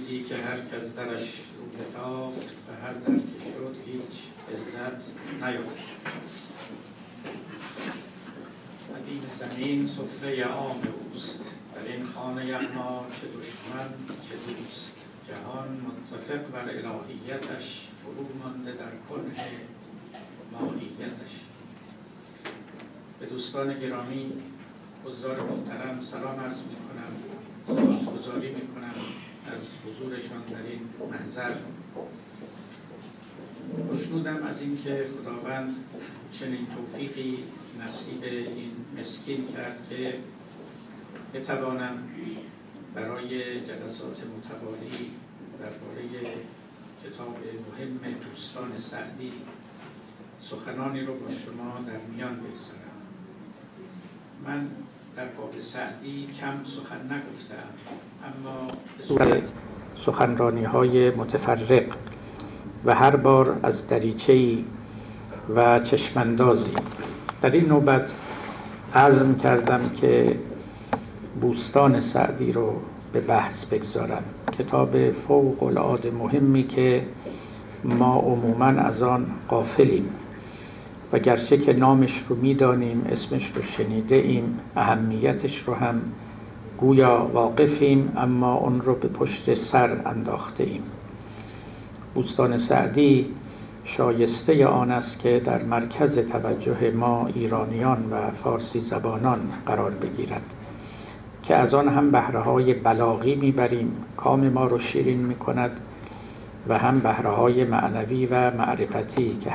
چیزی که هر کس درش روی تافت و هر در که شد هیچ عزت نیافت. ندیم زمین سفره عام اوست، در این خانه یغما چه دشمن چه دوست. جهان متفق بر الهیتش، فرو مانده در کنه ماهیتش. به دوستان گرامی، حضار محترم سلام عرض می کنم، سپاسگزاری می کنم از حضورشان در این محضر. خوشنودم از اینکه خداوند چنین توفیقی نصیب این مسکین کرد که بتوانم برای جلسات متوالی درباره کتاب مهم دوستان سعدی سخنانی رو با شما در میان بگذارم. من در باب سعدی کم سخن نگفتم، اما به صورت سخنرانی‌های متفرق و هر بار از دریچه‌ای و چشماندازی. در این نوبت عزم کردم که بوستان سعدی رو به بحث بگذارم، کتاب فوق العاده مهمی که ما عموماً از آن غافلیم و گرچه که نامش رو می‌دانیم، اسمش رو شنیده ایم، اهمیتش رو هم گویا واقفیم، اما اون رو به پشت سر انداخته ایم. بوستان سعدی شایسته آن است که در مرکز توجه ما ایرانیان و فارسی زبانان قرار بگیرد، که از آن هم بهره‌های بلاغی میبریم، کام ما رو شیرین میکند، و هم بهره‌های معنوی و معرفتی که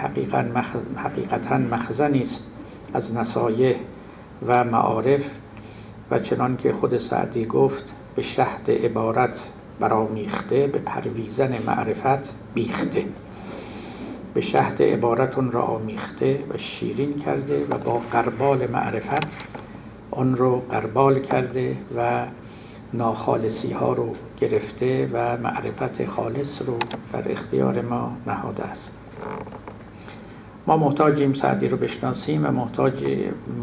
حقیقتاً مخزنی است از نصایح و معارف، و چنان که خود سعدی گفت به شهد عبارت برامیخته، به پرویزن معرفت بیخته. به شهد عبارت اون را آمیخته و شیرین کرده و با غربال معرفت اون رو غربال کرده و ناخالصی ها رو گرفته و معرفت خالص رو در اختیار ما نهاده است. ما محتاجیم سعدی رو بشناسیم و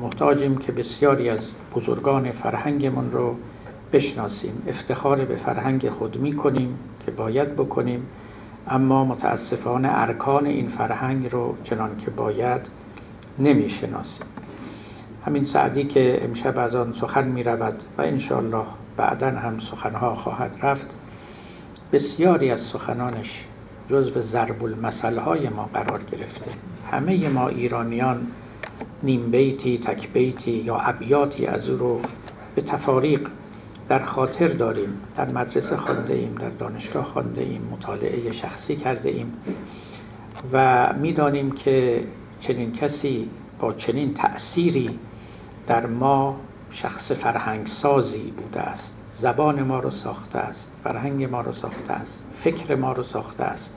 محتاجیم که بسیاری از بزرگان فرهنگمون رو بشناسیم. افتخار به فرهنگ خود می کنیم که باید بکنیم، اما متاسفانه ارکان این فرهنگ رو چنان که باید نمی شناسیم. همین سعدی که امشب از آن سخن می رود و انشاءالله بعداً هم سخنها خواهد رفت، بسیاری از سخنانش جزو ضرب المثل‌های ما قرار گرفته. همه ما ایرانیان نیم بیتی، تک بیتی یا ابیاتی از او رو به تفاریق در خاطر داریم. در مدرسه خوانده ایم، در دانشگاه خوانده ایم، مطالعه شخصی کرده ایم و می‌دانیم که چنین کسی با چنین تأثیری در ما شخص فرهنگ سازی بوده است. زبان ما رو ساخته است، فرهنگ ما رو ساخته است، فکر ما رو ساخته است،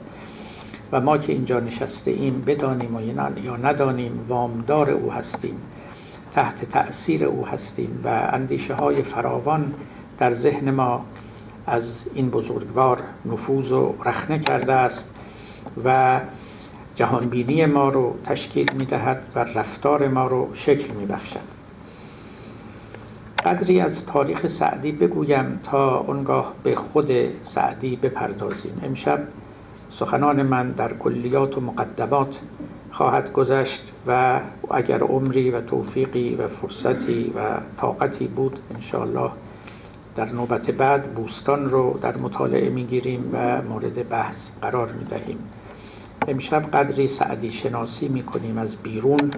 و ما که اینجا نشسته ایم بدانیم یا ندانیم وامدار او هستیم، تحت تأثیر او هستیم و اندیشه های فراوان در ذهن ما از این بزرگوار نفوذ و رخنه کرده است و جهانبینی ما رو تشکیل می‌دهد و رفتار ما رو شکل می‌بخشد. قدری از تاریخ سعدی بگویم تا آنگاه به خود سعدی بپردازیم. امشب سخنان من در کلیات و مقدمات خواهد گذشت و اگر عمری و توفیقی و فرصتی و طاقتی بود انشاءالله در نوبت بعد بوستان رو در مطالعه میگیریم و مورد بحث قرار میدهیم. امشب قدری سعدی شناسی میکنیم از بیرون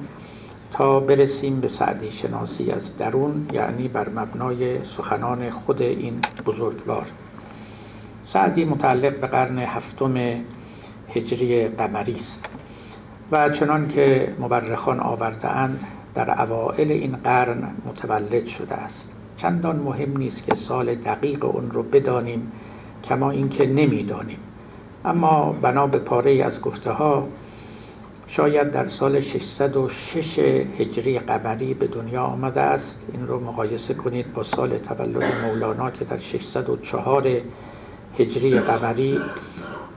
تا برسیم به سعدی شناسی از درون، یعنی بر مبنای سخنان خود این بزرگوار. سعدی متعلق به قرن هفتم هجری قمری است و چنان که مورخان آورده‌اند در اوائل این قرن متولد شده است. چندان مهم نیست که سال دقیق اون رو بدانیم، کما اینکه نمیدانیم، اما بنا به پاره‌ای از گفته‌ها شاید در سال 606 هجری قمری به دنیا آمده است. این رو مقایسه کنید با سال تولد مولانا که در 604 هجری قمری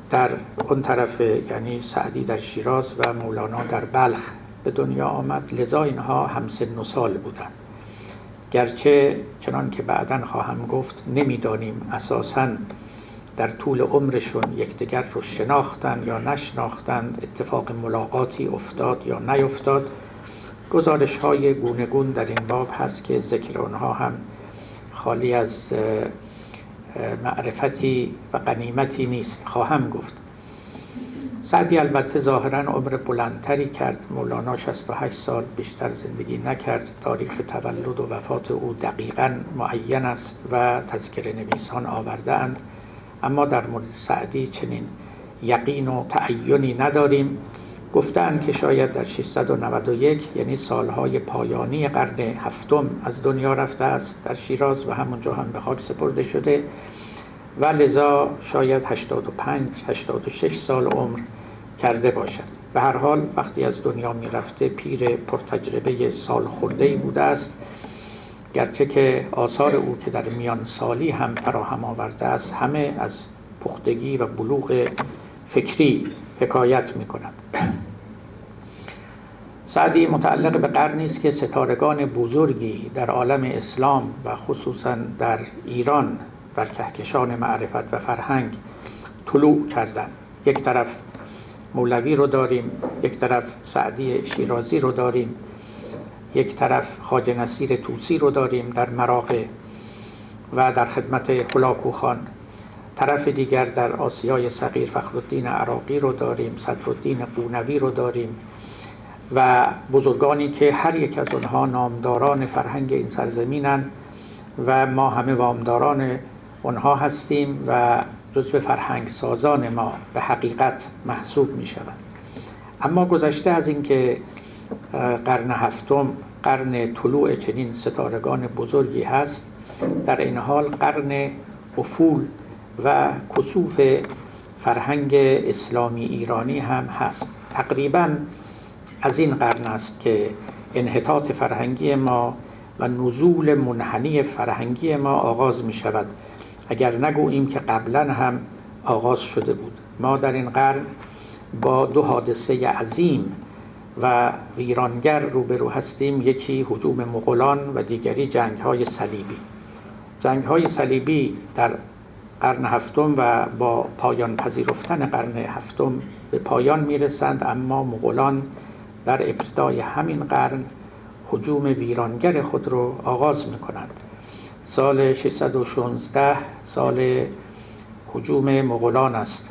در اون طرف، یعنی سعدی در شیراز و مولانا در بلخ به دنیا آمد. لذا اینها همسن و سال بودند، گرچه چنان که بعداً خواهم گفت نمیدانیم اساساً در طول عمرشون یکدیگر رو شناختن یا نشناختند، اتفاق ملاقاتی افتاد یا نیفتاد. گزارش‌های گوناگون در این باب هست که ذکر آنها هم خالی از معرفتی و غنیمتی نیست. خواهم گفت سعدی البته ظاهراً عمر بلندتری کرد. مولانا 68 سال بیشتر زندگی نکرد. تاریخ تولد و وفات او دقیقاً معین است و تذکره نویسان آورده اند، اما در مورد سعدی چنین یقین و تعینی نداریم. گفتند که شاید در 691 یعنی سالهای پایانی قرن هفتم از دنیا رفته است در شیراز و همونجا هم به خاک سپرده شده و لذا شاید 85-86 سال عمر کرده باشد. به هر حال وقتی از دنیا می رفته پیر پرتجربه سال خورده‌ای بوده است، گرچه که آثار او که در میان سالی هم فراهم آورده است همه از پختگی و بلوغ فکری حکایت می کند. سعدی متعلق به قرنی است که ستارگان بزرگی در عالم اسلام و خصوصا در ایران در کهکشان معرفت و فرهنگ طلوع کردند. یک طرف مولوی رو داریم، یک طرف سعدی شیرازی رو داریم، یک طرف خواجه نصیر طوسی رو داریم در مراغه و در خدمت هلاکوخان. طرف دیگر در آسیای صغیر فخرالدین عراقی رو داریم، صدرالدین قونوی رو داریم و بزرگانی که هر یک از آنها نامداران فرهنگ این سرزمینند و ما همه وامداران آنها هستیم و جزو فرهنگ سازان ما به حقیقت محسوب می شوند. اما گذشته از این که قرن هفتم قرن طلوع چنین ستارگان بزرگی هست، در این حال قرن افول و کسوف فرهنگ اسلامی ایرانی هم هست. تقریباً از این قرن است که انحطاط فرهنگی ما و نزول منحنی فرهنگی ما آغاز می شود، اگر نگوییم که قبلا هم آغاز شده بود. ما در این قرن با دو حادثه عظیم و ویرانگر روبرو هستیم. یکی هجوم مغولان و دیگری جنگ‌های صلیبی. جنگ‌های صلیبی در قرن هفتم و با پایان پذیرفتن قرن هفتم به پایان میرسند، اما مغولان در ابتدای همین قرن هجوم ویرانگر خود را آغاز میکنند. سال 616 سال هجوم مغولان است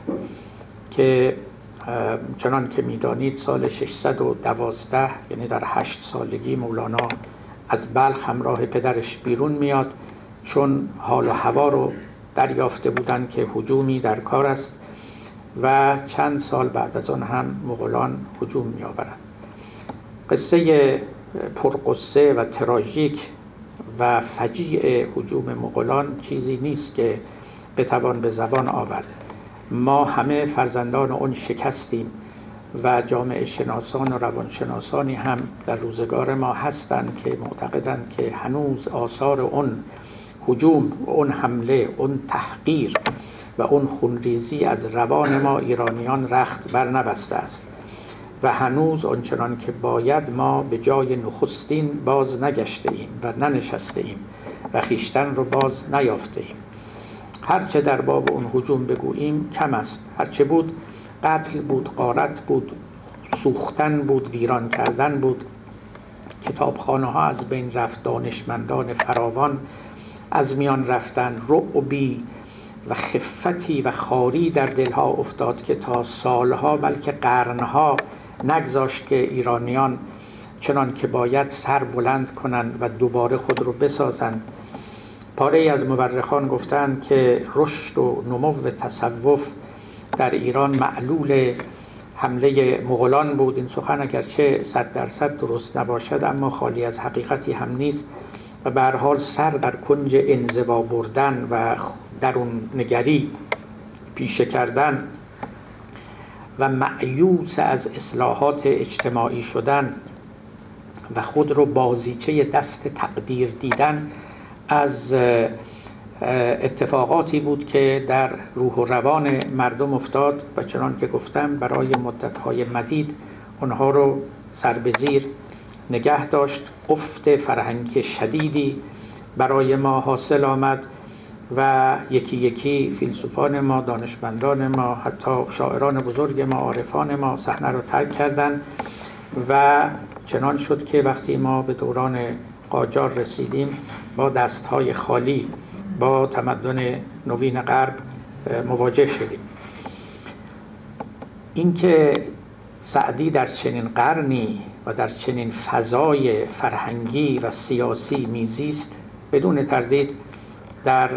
که چنان که میدانید سال 612 یعنی در 8 سالگی مولانا از بلخ همراه پدرش بیرون میاد، چون حال و هوا رو دریافته بودند که هجومی در کار است و چند سال بعد از آن هم مغولان هجوم میآورند. قصه پرقصه و تراژیک و فجیع هجوم مغولان چیزی نیست که بتوان به زبان آورد. ما همه فرزندان اون شکستیم و جامعه شناسان و روانشناسانی هم در روزگار ما هستند که معتقدند که هنوز آثار اون هجوم، اون حمله، اون تحقیر و اون خونریزی از روان ما ایرانیان رخت بر نبسته است و هنوز آنچنان که باید ما به جای نخستین باز نگشته ایم و ننشسته ایم و خویشتن رو باز نیافته ایم. هرچه در باب اون هجوم بگوییم کم است. هرچه بود قتل بود، غارت بود، سوختن بود، ویران کردن بود. کتابخانه ها از بین رفت، دانشمندان فراوان از میان رفتن، رعبی و خفتی و خاری در دلها افتاد که تا سالها بلکه قرنها نگذاشت که ایرانیان چنان که باید سر بلند کنند و دوباره خود رو بسازند. پاره از مورخان گفتند که رشد و نمو تصوف در ایران معلول حمله مغولان بود. این سخن اگرچه 100% درست نباشد اما خالی از حقیقتی هم نیست و به هر حال سر در کنج انزوا بردن و درون نگری پیشه کردن و مأیوس از اصلاحات اجتماعی شدن و خود رو بازیچه دست تقدیر دیدن از اتفاقاتی بود که در روح و روان مردم افتاد و چنان که گفتم برای مدت‌های مدید اونها رو سر به زیر نگه داشت. افت فرهنگی شدیدی برای ما حاصل آمد و یکی یکی فیلسوفان ما، دانشمندان ما، حتی شاعران بزرگ ما، عارفان ما صحنه رو ترک کردند و چنان شد که وقتی ما به دوران قاجار رسیدیم با دستهای خالی با تمدن نوین غرب مواجه شدیم. اینکه سعدی در چنین قرنی و در چنین فضای فرهنگی و سیاسی میزیست بدون تردید در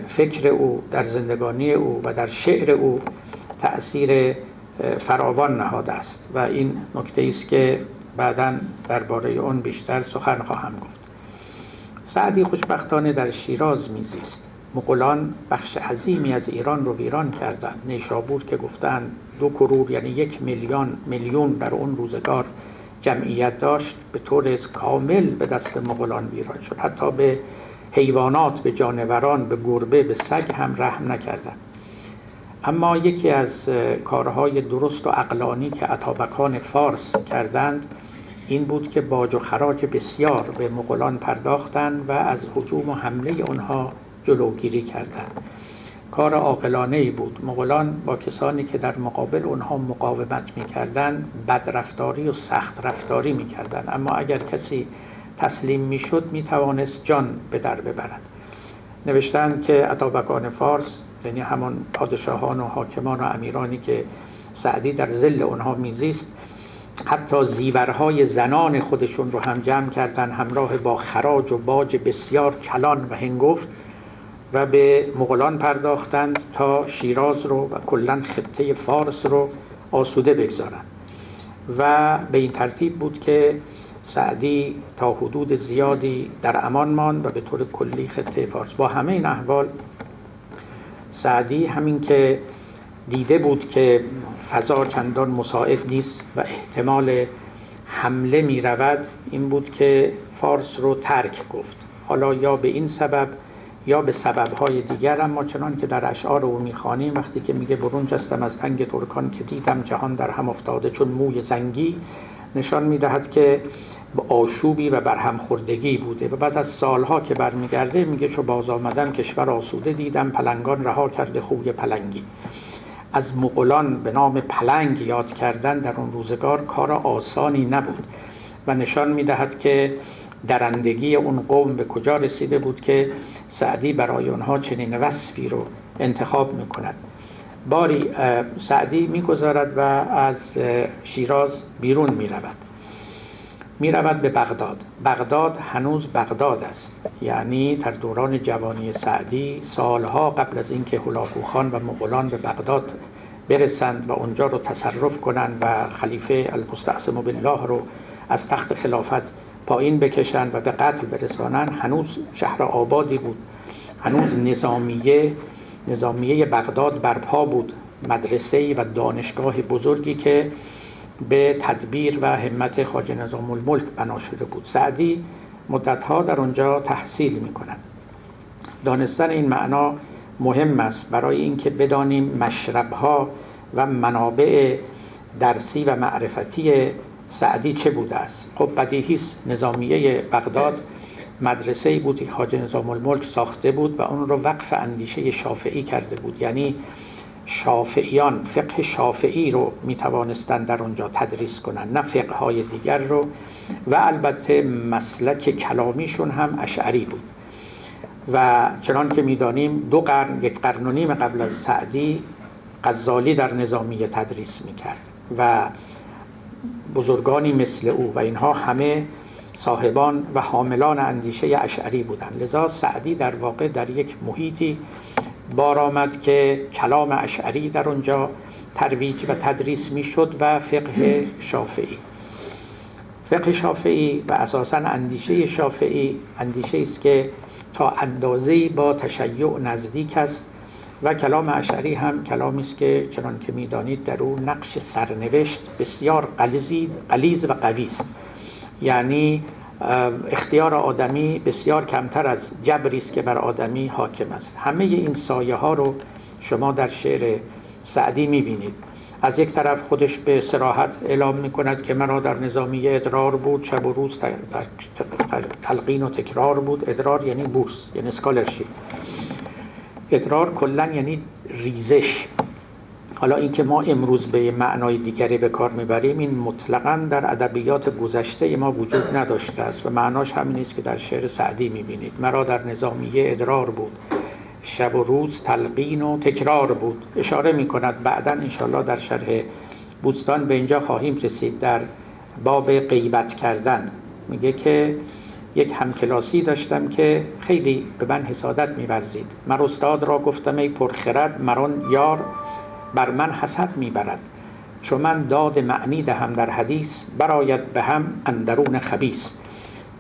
فکر او، در زندگانی او و در شعر او تأثیر فراوان نهاده است و این نکته است که بعداً درباره اون بیشتر سخن خواهم گفت. سعدی خوشبختانه در شیراز میزیست. مغولان بخش عظیمی از ایران رو ویران کردند. نیشابور که گفتند 2 کرور یعنی 1 میلیون در اون روزگار جمعیت داشت، به طور کامل به دست مغولان ویران شد. حتی به حیوانات، به جانوران، به گربه، به سگ هم رحم نکردند. اما یکی از کارهای درست و عقلانی که اتابکان فارس کردند این بود که باج و خراج بسیار به مغولان پرداختند و از هجوم و حمله آنها جلوگیری کردند. کار عاقلانه‌ای بود. مغولان با کسانی که در مقابل آنها مقاومت می‌کردند بدرفتاری و سخت رفتاری می‌کردند، اما اگر کسی تسلیم می‌شد می‌توانست جان به در ببرد. نوشتند که اتابکان فارس، یعنی همان پادشاهان و حاکمان و امیرانی که سعدی در ظل آنها میزیست، حتی زیورهای زنان خودشون رو هم جمع کردن همراه با خراج و باج بسیار کلان و هنگفت و به مغولان پرداختند تا شیراز رو و کلاً خطه فارس رو آسوده بگذارند و به این ترتیب بود که سعدی تا حدود زیادی در امان ماند و به طور کلی خطه فارس. با همه این احوال سعدی همین که دیده بود که فضا چندان مساعد نیست و احتمال حمله می رود، این بود که فارس رو ترک گفت. حالا یا به این سبب یا به سببهای دیگر، اما چنان که در اشعار او می‌خوانیم وقتی که میگه برون جستم از تنگ ترکان که دیدم جهان در هم افتاده چون موی زنگی، نشان می‌دهد که با آشوبی و برهم خوردگی بوده و بعد از سالها که برمیگرده میگه چو باز آمدم کشور آسوده دیدم پلنگان رها کرده خوی پلنگی. از مغولان به نام پلنگ یاد کردن در اون روزگار کار آسانی نبود و نشان می‌دهد که درندگی اون قوم به کجا رسیده بود که سعدی برای اونها چنین وصفی رو انتخاب میکند. باری سعدی میگذارد و از شیراز بیرون میرود به بغداد. بغداد هنوز بغداد است، یعنی در دوران جوانی سعدی سالها قبل از اینکه هولاکو خان و مغولان به بغداد برسند و اونجا رو تصرف کنند و خلیفه المستعصم بالله رو از تخت خلافت پایین بکشند و به قتل برسانند، هنوز شهر آبادی بود، هنوز نظامیه بغداد برپا بود، مدرسه‌ای و دانشگاه بزرگی که به تدبیر و همت خواجه نظام الملک بنا شده بود. سعدی مدتها در اونجا تحصیل می‌کند. دانستن این معنا مهم است برای اینکه بدانیم مشرب‌ها و منابع درسی و معرفتی سعدی چه بوده است. خب بدیهی است نظامیه بغداد مدرسه‌ای بود که خواجه نظام الملک ساخته بود و اون رو وقف اندیشه شافعی کرده بود، یعنی شافعیان فقه شافعی رو میتوانستند در اونجا تدریس کنند، نه فقه‌های دیگر رو، و البته مسلک کلامیشون هم اشعری بود و چنان که میدانیم 2 قرن 1.5 قرن قبل از سعدی غزالی در نظامیه تدریس میکرد و بزرگانی مثل او و اینها همه صاحبان و حاملان اندیشه اشعری بودند. لذا سعدی در واقع در یک محیطی بار آمد که کلام اشعری در اونجا ترویج و تدریس میشد و فقه شافعی و اساساً اندیشه شافعی اندیشه است که تا اندازه‌ای با تشیع نزدیک است و کلام اشعری هم کلامی است که چنان که می‌دانید در او نقش سرنوشت بسیار غلیظ و قوی است، یعنی اختیار آدمی بسیار کمتر از جبری است که بر آدمی حاکم است. همه این سایه ها رو شما در شعر سعدی می‌بینید. از یک طرف خودش به صراحت اعلام می‌کند که مرا در نظامیه ادرار بود، شب و روز تلقین و تکرار بود. ادرار یعنی بورس، یعنی اسکالرشیپ. ادرار کلا یعنی ریزش. حالا اینکه ما امروز به معنای دیگری به کار میبریم این مطلقاً در ادبیات گذشته ما وجود نداشته است و معناش همین است که در شعر سعدی میبینید. مرا در نظامیه ادرار بود، شب و روز تلقین و تکرار بود. اشاره میکند بعداً انشاءالله در شرح بوستان به اینجا خواهیم رسید. در باب غیبت کردن میگه که یک همکلاسی داشتم که خیلی به من حسادت می‌ورزید. من استاد را گفتم ای پرخرد، مران یار بر من حسد میبرد. چون من داد معنی دهم در حدیث، براید به هم اندرون خبیث.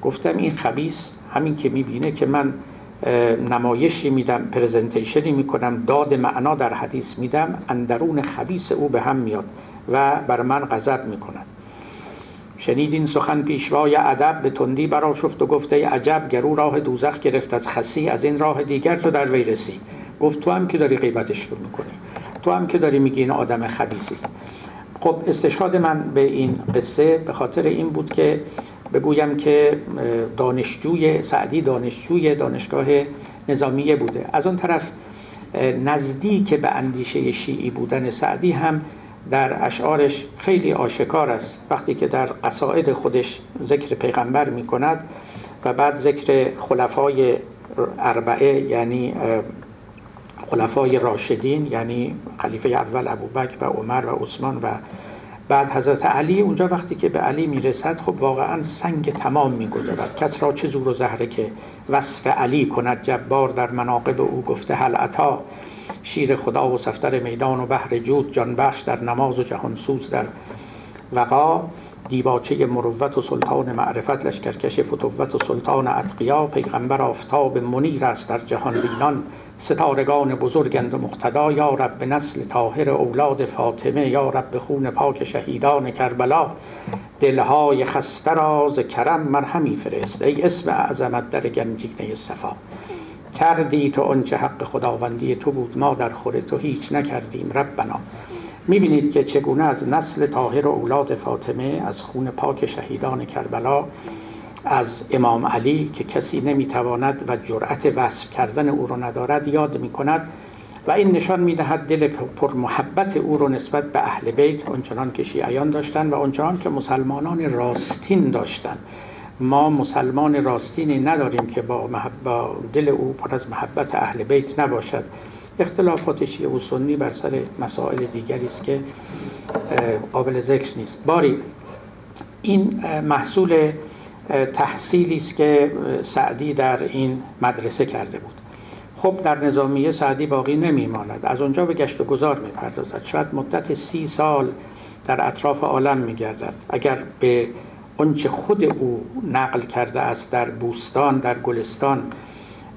گفتم این خبیث همین که میبینه که من نمایشی میدم، پرزنتیشنی میکنم، داد معنا در حدیث میدم، اندرون خبیث او به هم میاد و بر من غضب میکند. شنید این سخن پیشوای ادب، به تندی برآشفت و گفت ای عجب، گرو راه دوزخ گرفت از خسی، از این راه دیگر تو در وی رسی. گفت تو هم که داری غیبتش رو میکنی، تو هم که داری میگی این آدم خبیثی است. خب استشهاد من به این قصه به خاطر این بود که بگویم که دانشجوی سعدی دانشجوی دانشگاه نظامیه بوده. از اون طرف نزدیک به اندیشه شیعی بودن سعدی هم در اشعارش خیلی آشکار است. وقتی که در قصائد خودش ذکر پیغمبر می کند و بعد ذکر خلفای اربعه یعنی خلفای راشدین یعنی خلیفه اول ابوبکر و عمر و عثمان و بعد حضرت علی، اونجا وقتی که به علی میرسد خب واقعا سنگ تمام میگذارد. کس را چه زور و زهره که وصف علی کند جبار، در مناقب او گفته هل عطا. شیر خدا و صفتر میدان و بحر جود، جان بخش در نماز و جهان سوز در وقا. دیباچه مروت و سلطان معرفت، لشکرکش فتوت و سلطان اتقیا. پیغمبر آفتاب منیر است در جهان بینان، ستارگان بزرگند و مقتدا. یا رب به نسل طاهر اولاد فاطمه، یا رب به خون پاک شهیدان کربلا. دلهای خسته را ز کرم مرهمی فرست، ای اسم عظمت در گنجینه صفا. کردی تو آنچه حق خداوندی تو بود، ما در خور تو هیچ نکردیم ربنا. میبینید که چگونه از نسل طاهر و اولاد فاطمه، از خون پاک شهیدان کربلا، از امام علی که کسی نمیتواند و جرأت وصف کردن او را ندارد یاد میکند و این نشان میدهد دل پر محبت او را نسبت به اهل بیت آنچنان که شیعیان داشتن و آنچنان که مسلمانان راستین داشتن. ما مسلمان راستینی نداریم که با دل او پر از محبت اهل بیت نباشد. اختلافات شیعه و سنی بر سر مسائل دیگری است که قابل ذکر نیست. باری این محصول تحصیلی است که سعدی در این مدرسه کرده بود. خب در نظامیه سعدی باقی نمیماند، از اونجا به گشت و گذار میپردازد. شاید مدت 30 سال در اطراف عالم میگردد. اگر به آنچه خود او نقل کرده است در بوستان، در گلستان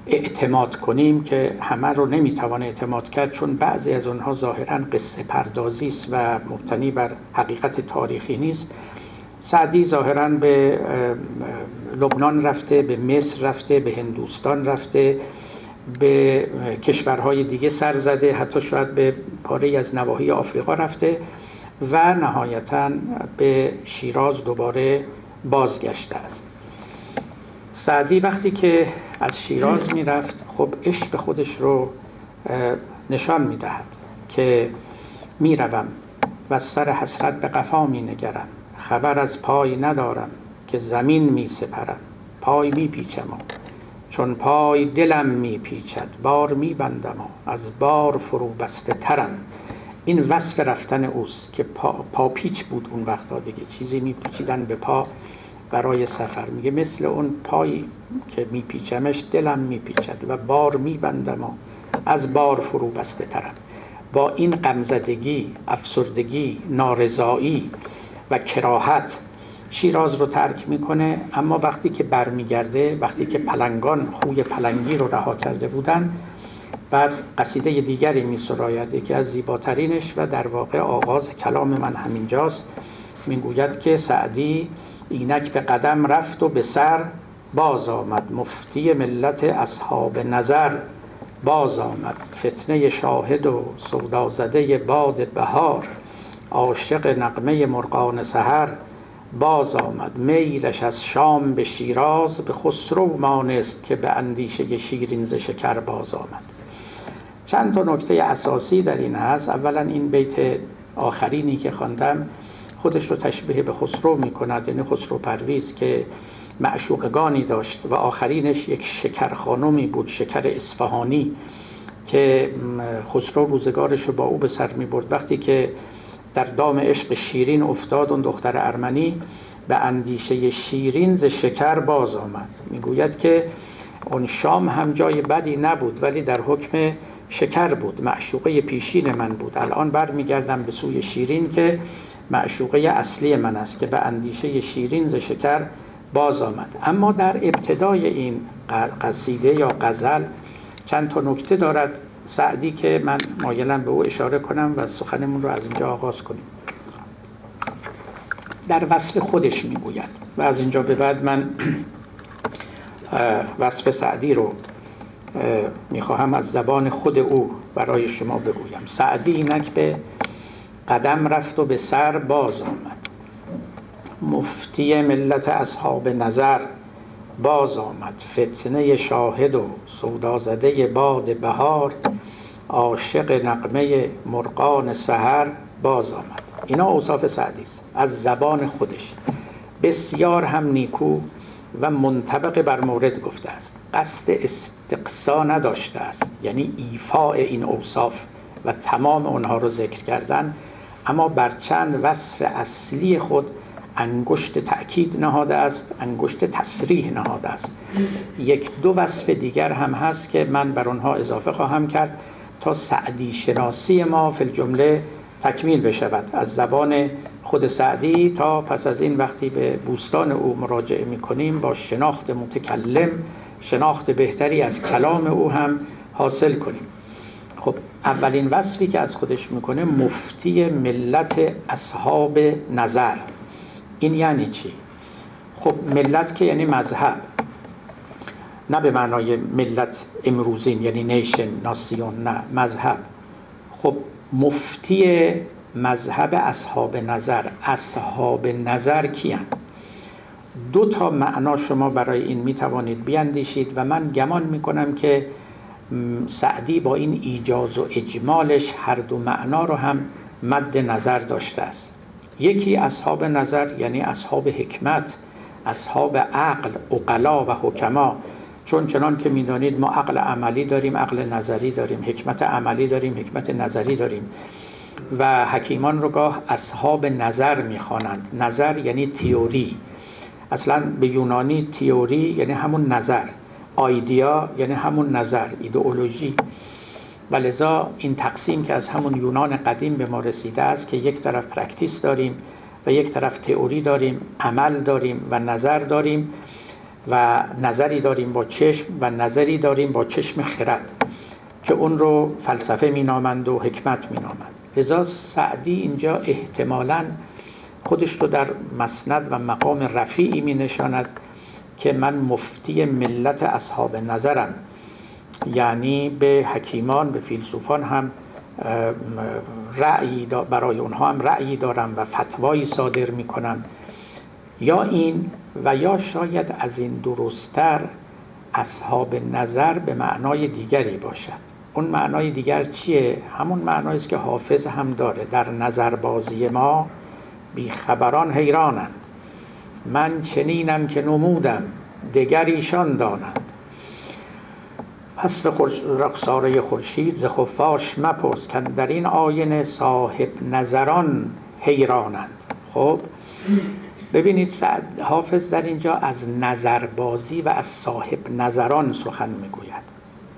اعتماد کنیم که همه رو نمیتوان اعتماد کرد، چون بعضی از آنها ظاهراً قصه پردازی است و مبتنی بر حقیقت تاریخی نیست. سعدی ظاهراً به لبنان رفته، به مصر رفته، به هندوستان رفته، به کشورهای دیگه سر زده، حتی شاید به پاره‌ای از نواحی آفریقا رفته و نهایتاً به شیراز دوباره بازگشته است. سعدی وقتی که از شیراز میرفت خب عشق خودش رو نشان میدهد که میروم و سر حسرت به قفا می نگرم، خبر از پای ندارم که زمین می سپرم. پای می پیچم چون پای دلم می پیچد، بار می بندم از بار فرو بسته ترم. این وصف رفتن اوست که پا پیچ بود اون وقتا دیگه، چیزی می پیچیدن به پا برای سفر. میگه مثل اون پایی که می پیچمش دلم می پیچد و بار می بندم از بار فرو بسته ترم. با این غمزدگی، افسردگی، نارضایی و کراهت شیراز رو ترک میکنه. اما وقتی که برمیگرده، وقتی که پلنگان خوی پلنگی رو رها کرده بودن، بعد قصیده دیگری میسراید، یکی از زیباترینش و در واقع آغاز کلام من همینجاست. میگوید که سعدی اینک به قدم رفت و به سر باز آمد، مفتی ملت اصحاب نظر باز آمد. فتنه شاهد و سودازده باد بهار، عاشق نغمه مرغان سحر باز آمد. میلش از شام به شیراز، به خسرو مانست که به اندیشه شیرین ز شکر باز آمد. چند تا نکته اساسی در این هست. اولا این بیت آخرینی که خواندم خودش رو تشبیه به خسرو میکند، یعنی خسرو پرویز که معشوقگانی داشت و آخرینش یک شکر خانمی بود، شکر اصفهانی، که خسرو روزگارش رو با او به سر میبرد. وقتی که در دام عشق شیرین افتاد، اون دختر ارمنی به اندیشه شیرین ز شکر باز آمد. میگوید که اون شام هم جای بدی نبود ولی در حکم شکر بود، معشوقه پیشین من بود. الان برمیگردم به سوی شیرین که معشوقه اصلی من است، که به اندیشه شیرین ز شکر باز آمد. اما در ابتدای این قصیده یا غزل چند تا نکته دارد سعدی که من مایلم به او اشاره کنم و سخنمون رو از اینجا آغاز کنیم. در وصف خودش میگوید و از اینجا به بعد من وصف سعدی رو میخواهم از زبان خود او برای شما بگویم. سعدی اینک به قدم رفت و به سر باز آمد، مفتی ملت اصحاب نظر باز آمد، فتنه شاهد و سودازده باد بهار، عاشق نغمه مرغان سحر باز آمد. اینا اوصاف سعدی است از زبان خودش. بسیار هم نیکو و منطبق بر مورد گفته است، قصد استقصا نداشته است، یعنی ایفاء این اوصاف و تمام اونها رو ذکر کردن، اما بر چند وصف اصلی خود انگشت تأکید نهاده است، انگشت تصریح نهاده است. یک دو وصف دیگر هم هست که من بر آنها اضافه خواهم کرد تا سعدی شناسی ما فی الجمله تکمیل بشود از زبان خود سعدی، تا پس از این وقتی به بوستان او مراجعه می‌کنیم با شناخت متکلم شناخت بهتری از کلام او هم حاصل کنیم. خب اولین وصفی که از خودش میکنه مفتی ملت اصحاب نظر. این یعنی چی؟ خب ملت که یعنی مذهب، نه به معنای ملت امروزین یعنی نیشن ناسیون، نه مذهب. خب مفتی مذهب اصحاب نظر. اصحاب نظر کیان؟ دو تا معنا شما برای این میتوانید بیاندیشید و من گمان میکنم که سعدی با این ایجاز و اجمالش هر دو معنا رو هم مد نظر داشته است. یکی اصحاب نظر یعنی اصحاب حکمت، اصحاب عقل، عقلا و حکما، چون چنان که میدانید ما عقل عملی داریم، عقل نظری داریم، حکمت عملی داریم، حکمت نظری داریم و حکیمان رو گاه اصحاب نظر میخوانند. نظر یعنی تئوری، اصلا به یونانی تئوری یعنی همون نظر، آیدیا یعنی همون نظر، ایدئولوژی. و لذا این تقسیم که از همون یونان قدیم به ما رسیده است که یک طرف پرکتیس داریم و یک طرف تئوری داریم، عمل داریم و نظر داریم، و نظری داریم با چشم و نظری داریم با چشم خرد که اون رو فلسفه مینامند و حکمت مینامند. لذا سعدی اینجا احتمالاً خودش رو در مسند و مقام رفیعی می نشاند که من مفتی ملت اصحاب نظرم، یعنی به حکیمان، به فیلسوفان هم رأیی برای اونها هم رأیی دارم و فتوایی صادر می کنم. یا این و یا شاید از این درستر اصحاب نظر به معنای دیگری باشد. اون معنای دیگر چیه؟ همون معنایی است که حافظ هم داره: در نظربازی ما بیخبران حیرانند، من چنینم که نمودم دگر ایشان دانند. پس رخساره خورشید ز خفاش مپرس، که در این آینه صاحب نظران حیرانند. خب ببینید حافظ در اینجا از نظربازی و از صاحب نظران سخن میگوید.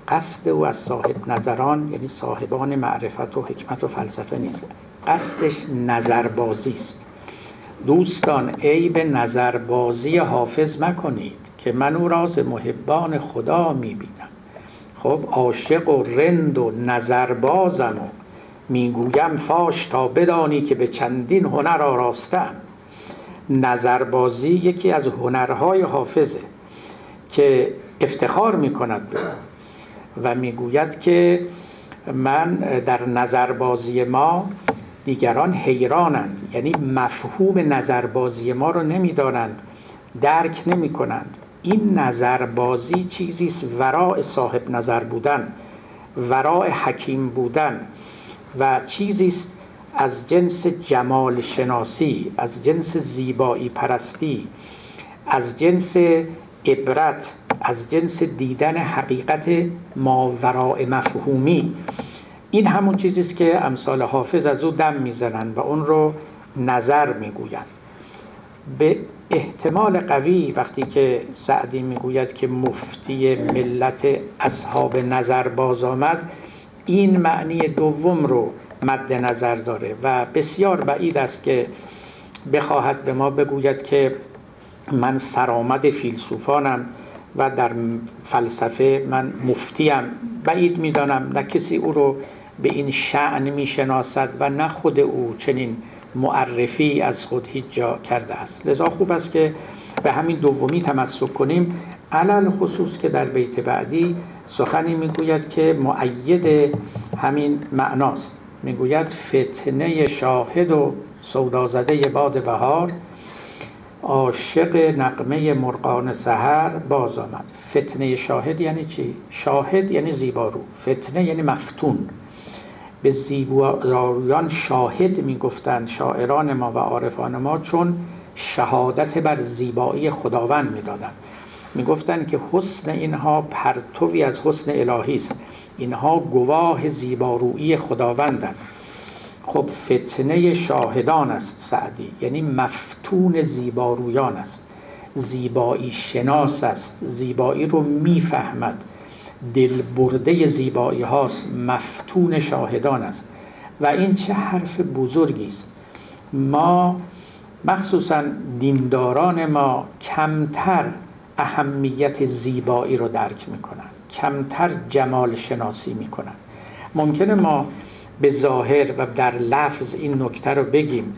قصد او از صاحب نظران یعنی صاحبان معرفت و حکمت و فلسفه نیست، قصدش نظربازی است. دوستان عیب نظربازی حافظ مکنید که من او راز محبان خدا میبینم. خب عاشق و رند و نظربازم و میگویم فاش تا بدانی که به چندین هنر آراستم. نظربازی یکی از هنرهای حافظه که افتخار میکند به و میگوید که من در نظربازی ما دیگران حیرانند، یعنی مفهوم نظربازی ما رو نمیدانند، درک نمی کنند. این نظربازی چیزیست وراء صاحب نظر بودن. ورای حکیم بودن و چیزی است از جنس جمال شناسی، از جنس زیبایی پرستی، از جنس عبرت، از جنس دیدن حقیقت ماوراء مفهومی. این همون چیزی است که امثال حافظ از او دم میزنند و اون رو نظر میگویند. به احتمال قوی وقتی که سعدی میگوید که مفتی ملت اصحاب نظر باز آمد، این معنی دوم رو مد نظر داره و بسیار بعید است که بخواهد به ما بگوید که من سرآمد فیلسوفانم و در فلسفه من مفتیم. بعید میدانم، نه کسی او رو به این شأن میشناسد و نه خود او چنین معرفی از خود هیچ جا کرده است. لذا خوب است که به همین دومی تمسک کنیم، علل خصوص که در بیت بعدی سخنی میگوید که مؤید همین معناست. میگوید فتنه شاهد و سودازده باد بهار، عاشق نغمه مرغان سحر باز آمد. فتنه شاهد یعنی چی؟ شاهد یعنی زیبارو، فتنه یعنی مفتون. به زیبارویان شاهد میگفتند شاعران ما و عارفان ما، چون شهادت بر زیبایی خداوند میدادند. میگفتند که حسن اینها پرتوی از حسن الهی است، اینها گواه زیبارویی خداوندند. خب فتنه شاهدان است سعدی، یعنی مفتون زیبارویان است، زیبایی شناس است، زیبایی رو میفهمد، دل برده زیبایی هاست، مفتون شاهدان است. و این چه حرف بزرگی است. ما مخصوصا دینداران ما کمتر اهمیت زیبایی رو درک میکنن، کمتر جمال شناسی میکنن. ممکنه ما به ظاهر و در لفظ این نکته رو بگیم،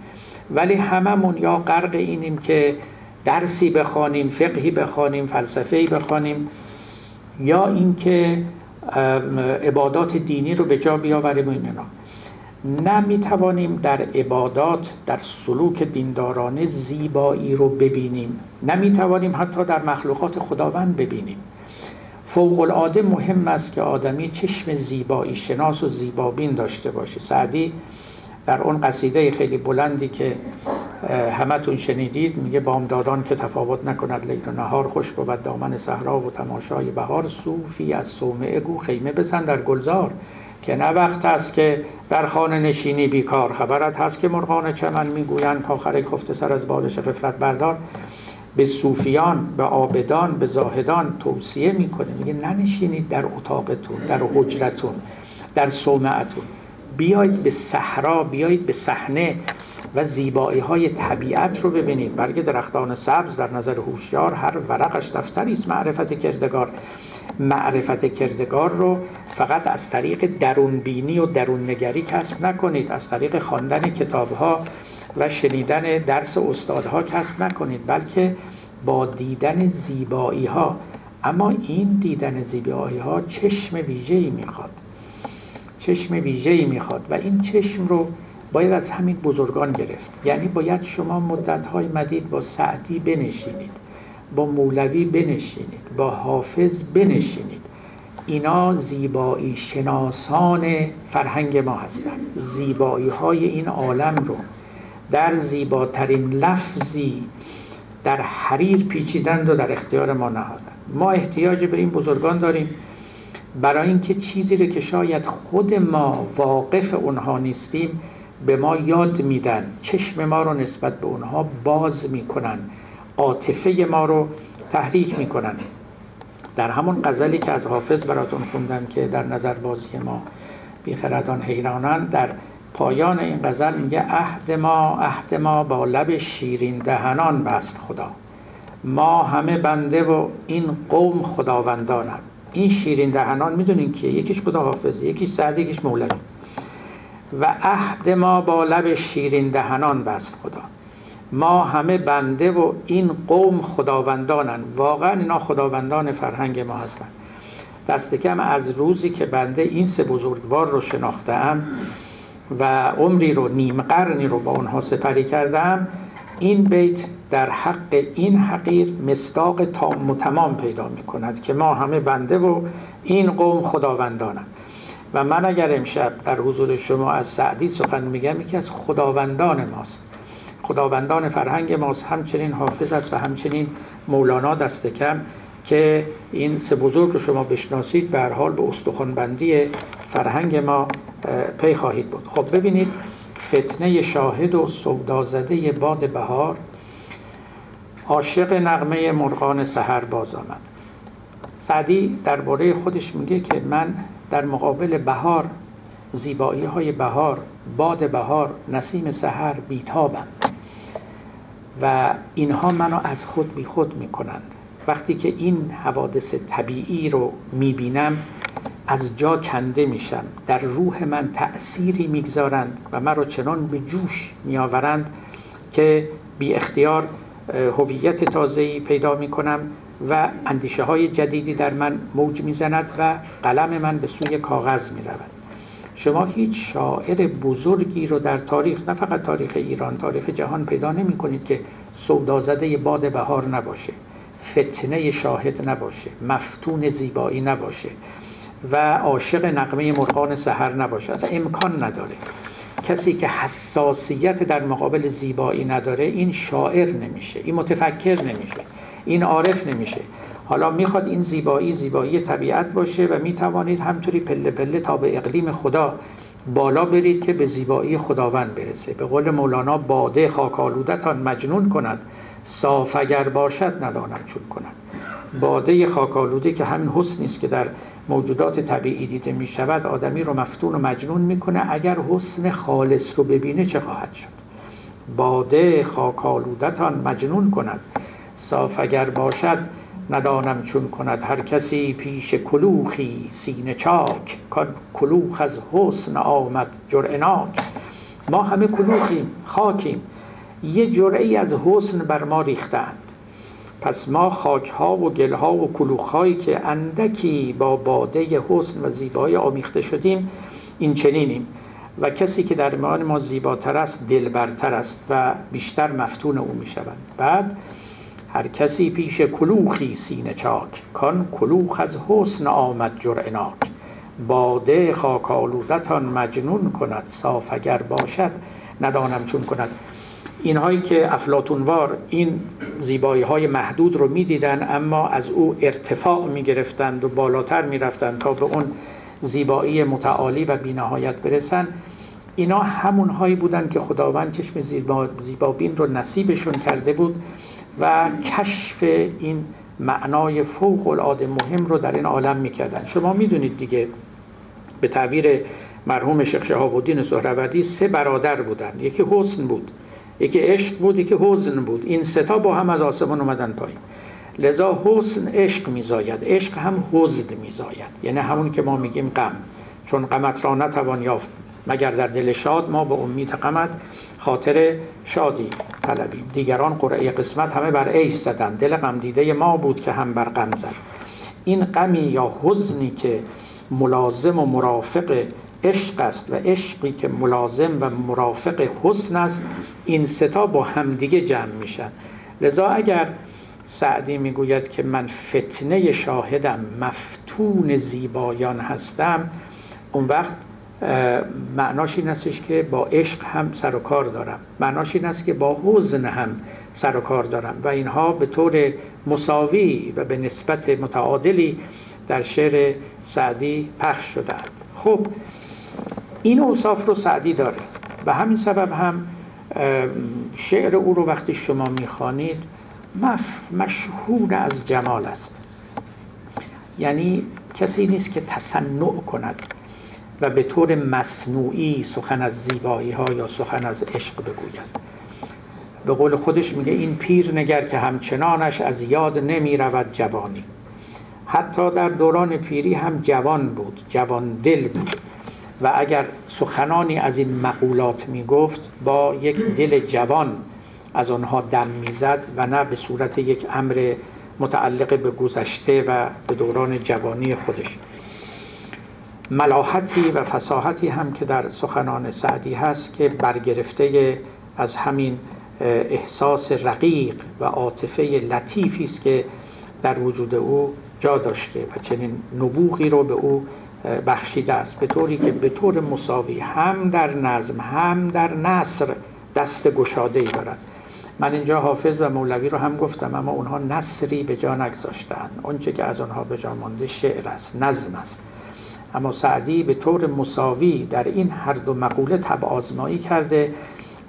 ولی هممون یا غرق اینیم که درسی بخوانیم، فقهی بخوانیم، فلسفه‌ای بخوانیم، یا اینکه عبادات دینی رو به جا بیاوریم و اینا. نمیتوانیم در عبادات، در سلوک دیندارانه زیبایی رو ببینیم، نمیتوانیم حتی در مخلوقات خداوند ببینیم. فوق العاده مهم است که آدمی چشم زیبایی شناس و زیبابین داشته باشه. سعدی در اون قصیده خیلی بلندی که همتون شنیدید میگه بامدادان که تفاوت نکند لیل و نهار، خوش بود دامن صحرا و تماشای بهار، صوفی از صومعه گو خیمه بزن در گلزار، که نه وقت است که در خانه نشینی بیکار، خبرت هست که مرغان چمن میگویند کاخر خفته سر از بالش غفلت بردار. به صوفیان، به عابدان، به زاهدان توصیه میکنه، میگه ننشینید در اتاقتون، در حجرتون، در صومعتون، بیایید به صحرا، بیایید به صحنه و زیبایی های طبیعت رو ببینید. برگ درختان سبز در نظر هوشیار، هر ورقش دفتری است معرفت کردگار. معرفت کردگار رو فقط از طریق درون بینی و درون نگری کسب نکنید، از طریق خواندن کتاب ها و شنیدن درس استادها کسب نکنید، بلکه با دیدن زیبایی ها. اما این دیدن زیبایی ها چشم ویژه‌ای میخواد، چشم ویژه‌ای میخواد و این چشم رو باید از همین بزرگان گرفت. یعنی باید شما مدت‌های مدید با سعدی بنشینید، با مولوی بنشینید، با حافظ بنشینید. اینا زیبایی شناسان فرهنگ ما هستند. زیبایی های این عالم رو در زیباترین لفظی در حریر پیچیدند و در اختیار ما نهادند. ما احتیاج به این بزرگان داریم برای اینکه چیزی رو که شاید خود ما واقف اونها نیستیم به ما یاد میدن، چشم ما رو نسبت به اونها باز میکنن، عاطفه ما رو تحریک میکنن. در همون غزلی که از حافظ براتون خوندم که در نظر بازی ما بیخردان حیرانند، در پایان این غزل میگه عهد ما با لب شیرین دهنان بست خدا، ما همه بنده و این قوم خداوندانند. این شیرین دهنان میدونین که یکیش خدا حافظ، یکیش سعدی، یکیش مولوی. و عهد ما با لب شیرین دهنان بست خدا، ما همه بنده و این قوم خداوندانن. واقعا اینا خداوندان فرهنگ ما هستن. دست کم از روزی که بنده این سه بزرگوار رو شناختم و عمری رو، نیم قرنی رو با اونها سپری کردم، این بیت در حق این حقیر مصداق تام و تمام پیدا می کند که ما همه بنده و این قوم خداوندانن. و من اگر امشب در حضور شما از سعدی سخن میگم، یکی از خداوندان ماست، خداوندان فرهنگ ماست، همچنین حافظ است و همچنین مولانا دست کم، که این سه بزرگ رو شما بشناسید، به هر حال به استخوان‌بندی فرهنگ ما پی خواهید بود. خب ببینید، فتنه شاهد و سودازده باد بهار، عاشق نغمه مرغان سحر باز آمد. سعدی درباره خودش میگه که من در مقابل بهار، زیبایی های بهار، باد بهار، نسیم سحر بیتابم و اینها منو از خود بی خود میکنند. وقتی که این حوادث طبیعی رو میبینم از جا کنده میشم، در روح من تأثیری میگذارند و من رو چنان به جوش میآورند که بی اختیار هویت تازه‌ای پیدا میکنم و اندیشه های جدیدی در من موج میزند و قلم من به سوی کاغذ میرود. شما هیچ شاعر بزرگی رو در تاریخ، نه فقط تاریخ ایران، تاریخ جهان پیدا نمی کنید که سودازده باد بهار نباشه، فتنه شاهد نباشه، مفتون زیبایی نباشه و عاشق نغمه مرغان سحر نباشه. اصلا امکان نداره. کسی که حساسیت در مقابل زیبایی نداره، این شاعر نمیشه، این متفکر نمیشه، این عارف نمیشه. حالا میخواد این زیبایی طبیعت باشه و میتوانید همطوری پله پله تا به اقلیم خدا بالا برید که به زیبایی خداوند برسه. به قول مولانا، باده خاک‌آلودتان مجنون کند، صاف اگر باشد ندانم چون کند. باده خاک‌آلوده که همین حسنی است که در موجودات طبیعی دیده می شود، آدمی رو مفتون و مجنون میکنه. اگر حسن خالص رو ببینه چه خواهد شد؟ باده خاک‌آلودتان مجنون کند، صاف اگر باشد ندانم چون کند. هر کسی پیش کلوخی سینه چاک، کان کلوخ از حسن آمد جرعناک. ما همه کلوخیم، خاکیم، یه جرعی از حسن بر ما ریختند. پس ما خاک‌ها و گل‌ها و کلوخ‌هایی که اندکی با باده حسن و زیبایی آمیخته شدیم، این چنینیم. و کسی که در میان ما زیباتر است، دلبرتر است و بیشتر مفتون او می‌شوند. بعد هر کسی پیش کلوخی سینه چاک، کان کلوخ از حسن آمد جرعناک. باده خاک‌آلودتان مجنون کند، صاف اگر باشد ندانم چون کند. اینهایی که افلاطونوار این زیبایی های محدود رو میدیدن، اما از او ارتفاع میگرفتند و بالاتر میرفتند تا به اون زیبایی متعالی و بی‌نهایت برسن، اینا همون هایی بودن که خداوند چشم زیبابین رو نصیبشون کرده بود و کشف این معنای فوق العاده مهم رو در این عالم میکردن. شما میدونید دیگه، به تعبیر مرحوم شیخ شهاب الدین سهروردی 3 برادر بودن، یکی حسن بود، یکی عشق بود، یکی حزن بود. این 3 تا با هم از آسمان اومدن پایین. لذا حسن عشق میزاید، عشق هم حزن میزاید، یعنی همون که ما میگیم غم. چون غمت را نتوان یافت مگر در دل شاد، ما به امید غمت خاطر شادی طلبیم. دیگران قرعه قسمت همه بر عیش زدند، دل غم دیده ما بود که هم بر غم زد. این غمی یا حزنی که ملازم و مرافق عشق است و عشقی که ملازم و مرافق حسن است، این 3 تا با همدیگه جمع میشن. لذا اگر سعدی میگوید که من فتنه شاهدم، مفتون زیبایان هستم، اون وقت معناش این استش که با عشق هم سر و کار دارم، معناش این است که با حزن هم سر و کار دارم و اینها به طور مساوی و به نسبت متعادلی در شعر سعدی پخش شده. خب این اوصاف رو سعدی داره و همین سبب هم شعر او رو وقتی شما میخوانید مشهور از جمال است. یعنی کسی نیست که تصنع کند و به طور مصنوعی سخن از زیبایی ها یا سخن از عشق بگوید. به قول خودش میگه این پیر نگر که همچنانش از یاد نمی رود جوانی. حتی در دوران پیری هم جوان بود، جوان دل بود و اگر سخنانی از این مقولات میگفت با یک دل جوان از آنها دم میزد و نه به صورت یک امر متعلق به گذشته و به دوران جوانی خودش. ملاحتی و فصاحتی هم که در سخنان سعدی هست که برگرفته از همین احساس رقیق و عاطفه لطیفی است که در وجود او جا داشته و چنین نبوغی رو به او بخشیده است، به طوری که به طور مساوی هم در نظم هم در نثر دست گشاده‌ای دارد. من اینجا حافظ و مولوی رو هم گفتم، اما اونها نثری به جا نگذاشتند. اونچه که از آنها به جا مانده شعر است، نظم است. اما سعدی به طور مساوی در این هر دو مقوله طبع آزمایی کرده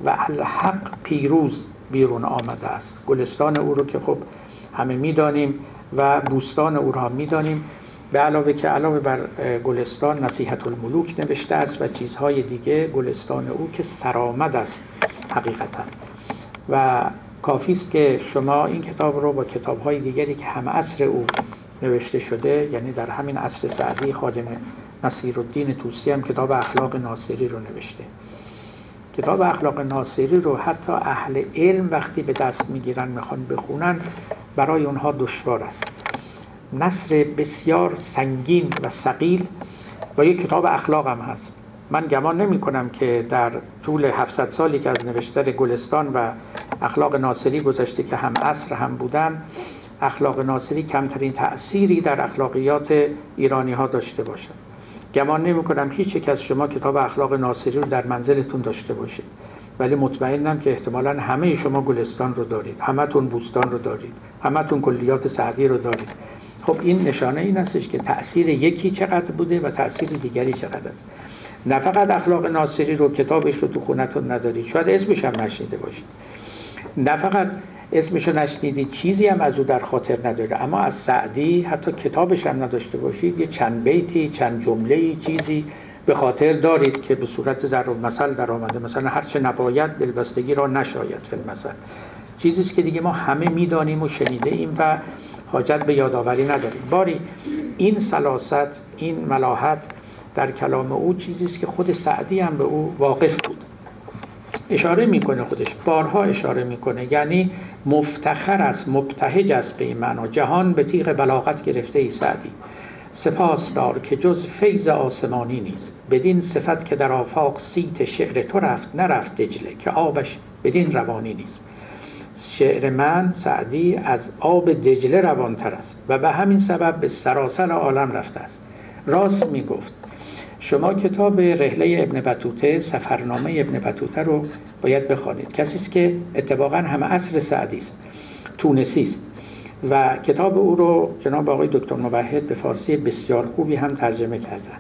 و الحق پیروز بیرون آمده است. گلستان او رو که خب همه میدانیم و بوستان او را میدانیم، به علاوه که علاوه بر گلستان نصیحت الملوک نوشته است و چیزهای دیگه. گلستان او که سرآمد است حقیقتا، و کافی است که شما این کتاب رو با کتاب‌های دیگری که هم عصر او نوشته شده، یعنی در همین عصر سعدی، خواجه نصیرالدین طوسی هم کتاب اخلاق ناصری رو نوشته. کتاب اخلاق ناصری رو حتی اهل علم وقتی به دست میگیرن میخوان بخونن، برای اونها دشوار است. نثر بسیار سنگین و ثقیل و یک کتاب اخلاق هم هست. من گمان نمی کنم که در طول 700 سالی که از نوشتن گلستان و اخلاق ناصری گذشته که هم عصر هم بودن، اخلاق ناصری کمترین تأثیری در اخلاقیات ایرانی ها داشته باشد. گمان نمی کنم هیچ یک از شما کتاب اخلاق ناصری رو در منزلتون داشته باشید، ولی مطمئنم که احتمالاً همه شما گلستان رو دارید، همتون بوستان رو دارید، همتون کلیات سعدی رو دارید. خب این نشانه این استش که تأثیر یکی چقدر بوده و تأثیر دیگری چقدر است. نه فقط اخلاق ناصری رو کتابش رو تو خونتون ندارید، شاید اسمش هم نشنیده باشید، نه فقط اسمش رو نشنیدید، چیزی هم از او در خاطر نداره، اما از سعدی حتی کتابش هم نداشته باشید، یه چند بیتی، چند جمله‌ای، چیزی به خاطر دارید که به صورت ضرب المثل در آمده. مثلا هرچه نباید دلبستگی را نشاید فی المثل، چیزی است که دیگه ما همه میدانیم و شنیده ایم و حاجت به یادآوری نداریم. باری این سلاست، این ملاحت در کلام او چیزی است که خود سعدی هم به او واقف بود. اشاره میکنه، خودش بارها اشاره میکنه، یعنی مفتخر است، مبتهج است به این معنا. جهان به تیغ بلاغت گرفته ای سعدی، سپاس دار که جز فیض آسمانی نیست. بدین صفت که در آفاق سیت شعر تو رفت، نرفت دجله که آبش بدین روانی نیست. شعر من سعدی از آب دجله روانتر است و به همین سبب به سراسر عالم رفته است. راست میگفت. شما کتاب رحله ابن بطوطه، سفرنامه ابن بطوطه رو باید بخوانید. کسی است که اتفاقا هم عصر سعدی است، تونسی است و کتاب او رو جناب آقای دکتر موحد به فارسی بسیار خوبی هم ترجمه کردن.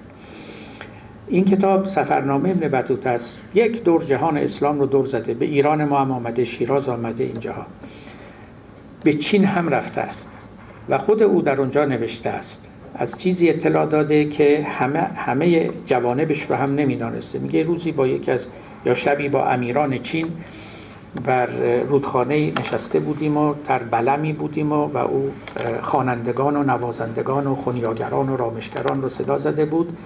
این کتاب سفرنامه ابن بطوطه است. یک دور جهان اسلام رو دور زده، به ایران ما هم آمده، شیراز آمده، اینجاها به چین هم رفته است و خود او در اونجا نوشته است. از چیزی اطلاع داده که همه جوانبش رو هم نمیدانسته. میگه روزی با یکی از یا شبی با امیران چین بر رودخانه نشسته بودیم و در بلمی بودیم و او خوانندگان و نوازندگان و خنیاگران و رامشگران رو صدا زده بود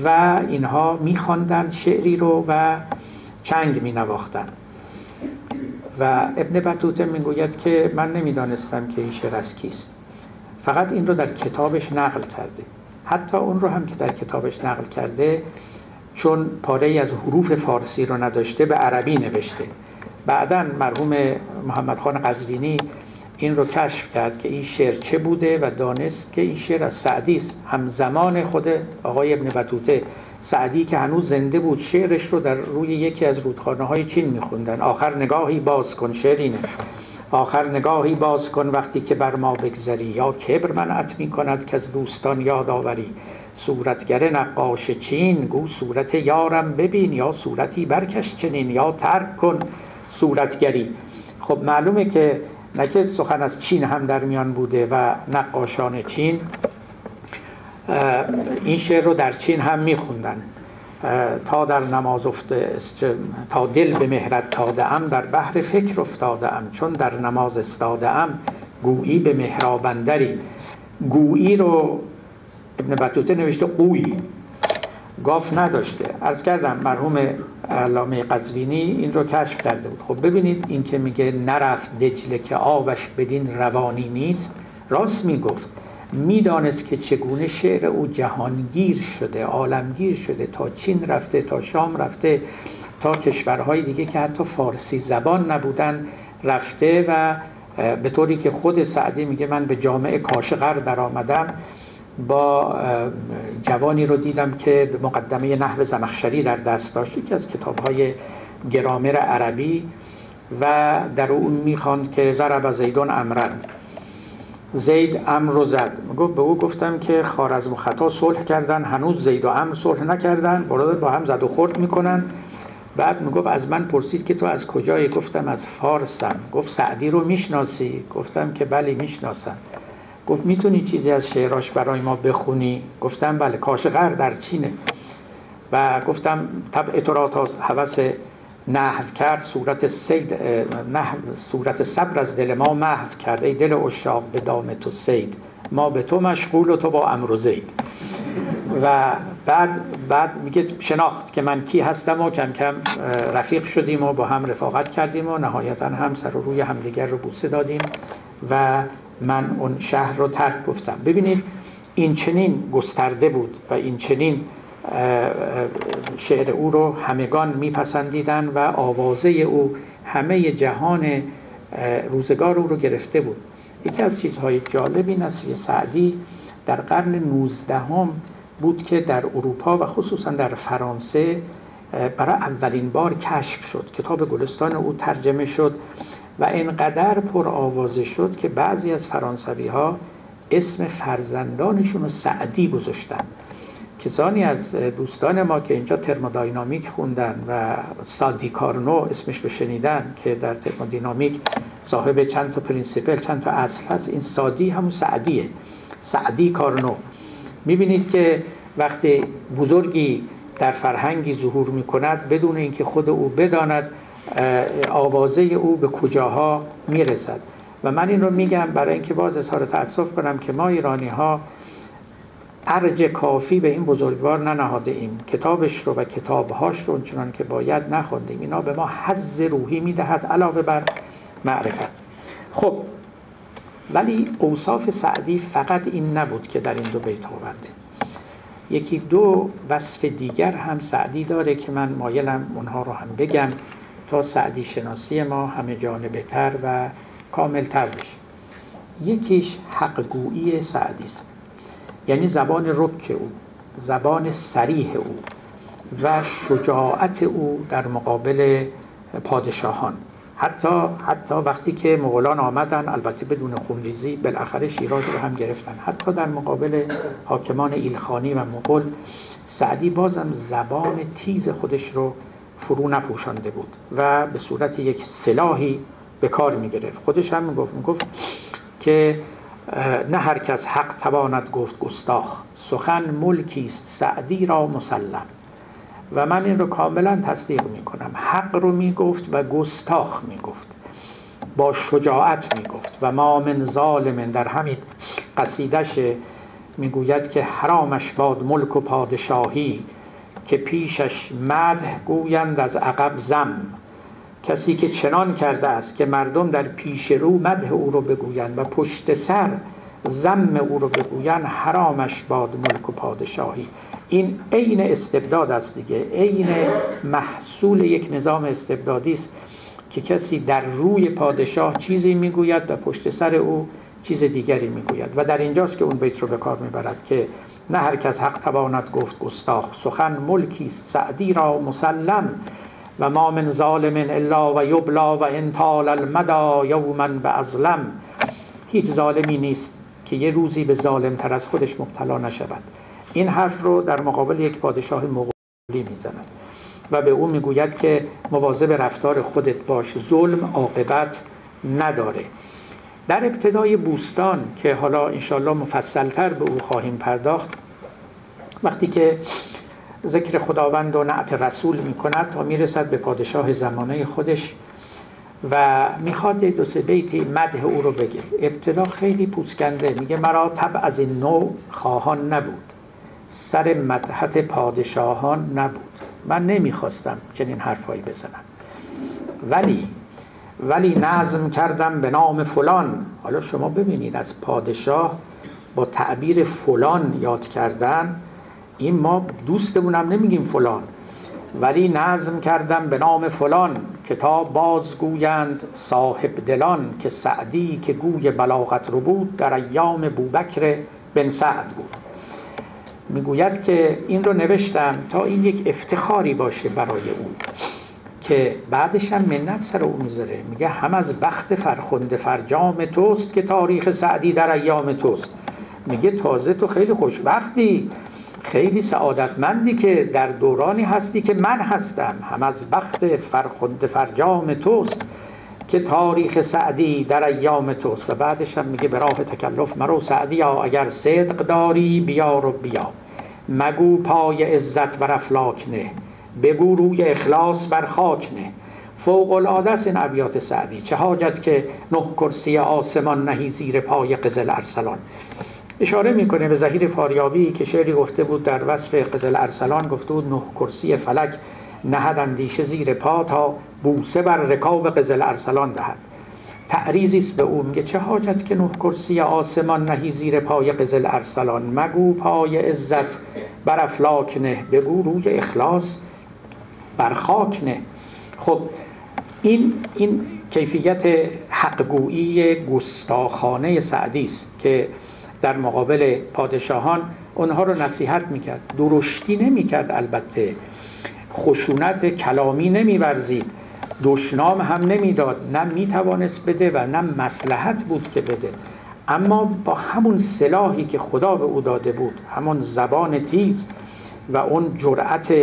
و اینها میخواندند شعری رو و چنگ مینواختند و ابن بطوطه میگوید که من نمیدانستم که این شعر از کیست، فقط این رو در کتابش نقل کرده. حتی اون رو هم که در کتابش نقل کرده، چون پاره‌ای از حروف فارسی رو نداشته، به عربی نوشته. بعداً مرحوم محمد خان قزوینی این رو کشف کرد که این شعر چه بوده و دانست که این شعر از سعدی است. همزمان خود آقای ابن بطوطه، سعدی که هنوز زنده بود، شعرش رو در روی یکی از رودخانه‌های چین می‌خوندن. آخر نگاهی باز کن، شعر اینه، آخر نگاهی باز کن وقتی که بر ما بگذری، یا کبر منعت می کند که از دوستان یاد آوری. صورتگر نقاش چین گو صورت یارم ببین، یا صورتی برکش چنین، یا ترک کن صورتگری. خب معلومه که نه که سخن از چین هم در میان بوده و نقاشان چین این شعر رو در چین هم می خوندن. تا در نماز تا دل به مهرت تاده ام، در بحر فکر افتاده ام، چون در نماز استاده ام، گویی به محراب اندری. گویی رو ابن بطوطه نوشته قویی، گاف نداشته. عرض کردم مرحوم علامه قزوینی این رو کشف کرده بود. خب ببینید این که میگه نرفت دجله که آبش بدین روانی نیست، راست میگفت. میدانست که چگونه شعر او جهانگیر شده، عالمگیر شده، تا چین رفته، تا شام رفته، تا کشورهای دیگه که حتی فارسی زبان نبودن رفته و به طوری که خود سعدی میگه من به جامعه کاشغر در آمدم با جوانی رو دیدم که مقدمه نحو زمخشری در دست داشت، یکی از کتاب‌های گرامر عربی، و در اون میخواند که ضرب زیدون امرن، زید امر رو زد. به او گفتم که خوارزم و خطا صلح کردن، هنوز زید و امر صلح نکردن، با هم زد و خورد میکنن. بعد میگفت از من پرسید که تو از کجایی؟ گفتم از فارسم. گفت سعدی رو میشناسی؟ گفتم که بله میشناسم. گفت میتونی چیزی از شعراش برای ما بخونی؟ گفتم بله. کاشغر در چینه. و گفتم طبع تو را تا هوس نحو کرد، صورت صبر از دل ما محو کرد، ای دل عشاق به دام تو صید، ما به تو مشغول و تو با امر و زید. و بعد میگه شناخت که من کی هستم و کم کم رفیق شدیم و با هم رفاقت کردیم و نهایتا هم سر و روی همدیگر رو بوسه دادیم و من اون شهر رو ترک گفتم. ببینید این چنین گسترده بود و این چنین شعر او رو همگان میپسندیدن و آوازه او همه جهان روزگار او رو گرفته بود. یکی از چیزهای جالب این است که سعدی در قرن 19 بود که در اروپا و خصوصا در فرانسه برای اولین بار کشف شد. کتاب گلستان او ترجمه شد و اینقدر پر آوازه شد که بعضی از فرانسوی ها اسم فرزندانشون رو سعدی گذاشتن. کسانی از دوستان ما که اینجا ترمودینامیک خوندن و سادی کارنو اسمش رو شنیدن که در ترمودینامیک صاحب چند تا پرینسیپل، چند تا اصل هست، این سادی همون سعدیه، سعدی کارنو. میبینید که وقتی بزرگی در فرهنگی ظهور میکند بدون اینکه خود او بداند آوازه او به کجاها میرسد. و من این رو میگم برای اینکه باز اظهار تأسف کنم که ما ایرانی ها ارج کافی به این بزرگوار ننهاده ایم، کتابش رو و کتابهاش رو اونچنان که باید نخوندیم. اینا به ما حظ روحی میدهد علاوه بر معرفت. خب ولی اوصاف سعدی فقط این نبود که در این دو بیت آورده. یکی دو وصف دیگر هم سعدی داره که من مایلم اونها رو هم بگم تا سعدی شناسی ما همه جانبه تر و کامل تر بشه. یکیش حقگویی سعدی است، یعنی زبان رک او، زبان صریح او و شجاعت او در مقابل پادشاهان. حتی وقتی که مغولان آمدن، البته بدون خونریزی، بالاخره شیراز رو هم گرفتن، حتی در مقابل حاکمان ایلخانی و مغول سعدی بازم زبان تیز خودش رو فرو نپوشانده بود و به صورت یک سلاحی به کار می گرفت. خودش هم میگفت که نه هر کس حق تواند گفت گستاخ، سخن ملکی است سعدی را مسلم. و من این رو کاملا تصدیق می کنم. حق رو می گفت و گستاخ می گفت، با شجاعت می گفت. و ما من ظالم، در همین قصیدش می گوید که حرامش باد ملک و پادشاهی، که پیشش مدح گویند از عقب زم. کسی که چنان کرده است که مردم در پیش رو مدح او رو بگویند و پشت سر ذم او رو بگویند، حرامش باد ملک و پادشاهی. این عین استبداد است دیگه، عین محصول یک نظام استبدادی است که کسی در روی پادشاه چیزی میگوید و پشت سر او چیز دیگری میگوید. و در اینجاست که اون بیت رو به کار میبرد که نه هر کس حق تواند گفت گستاخ، سخن ملکی است سعدی را مسلم. و ما من ظالم الا و یبلا و انطال المدى یوما بأظلم. هیچ ظالمی نیست که یه روزی به ظالم تر از خودش مبتلا نشود. این حرف رو در مقابل یک پادشاه مغولی میزند و به او میگوید که مواظب رفتار خودت باش، ظلم عاقبت نداره. در ابتدای بوستان که حالا انشالله مفصلتر به او خواهیم پرداخت، وقتی که ذکر خداوند و نعت رسول میکند تا میرسد به پادشاه زمانه خودش و میخواد دو سه بیتی مدح او رو بگه. ابتدا خیلی پوسکنده میگه مرا طبع از این نوع خواهان نبود، سر مدحت پادشاهان نبود. من نمیخواستم چنین حرفایی بزنم، ولی نظم کردم به نام فلان. حالا شما ببینید از پادشاه با تعبیر فلان یاد کردن، این ما دوستمونم نمیگیم فلان، ولی نظم کردم به نام فلان کتاب بازگویند صاحب دلان، که سعدی که گوی بلاغت رو بود در ایام بوبکر بن سعد بود. میگوید که این رو نوشتم تا این یک افتخاری باشه برای او، که بعدش هم منت سر او میذاره. میگه هم از بخت فرخنده فرجام توست که تاریخ سعدی در ایام توست. میگه تازه تو خیلی خوشبختی، خیلی سعادتمندی که در دورانی هستی که من هستم. هم از بخت فرخنده فرجام توست که تاریخ سعدی در ایام توست. و بعدش هم میگه به راه تکلف مرو سعدیا، اگر صدق داری بیار و بیا، مگو پای عزت بر افلاک نه، بگو روی اخلاص بر خاک نه. فوق العاده است این ابیات سعدی. چه حاجت که 9 کرسی آسمان نهی زیر پای قزل ارسلان. اشاره میکنه به ظهیر فاریابی که شعری گفته بود در وصف قزل ارسلان، گفته بود 9 کرسی فلک نهد اندیشه زیر پا، تا بوسه بر رکاب قزل ارسلان دهد. تعریضی است به او، میگه چه حاجت که 9 کرسی آسمان نهی زیر پای قزل ارسلان، مگو پای عزت بر افلاک نه، بگو روی اخلاص بر خاک نه. خب این کیفیت حقگویی گستاخانه سعدی است که در مقابل پادشاهان اونها رو نصیحت میکرد. درشتی نمیکرد، البته خشونت کلامی نمیورزید، دشنام هم نمیداد، نه میتوانست بده و نه مصلحت بود که بده، اما با همون سلاحی که خدا به او داده بود، همون زبان تیز و اون جرأت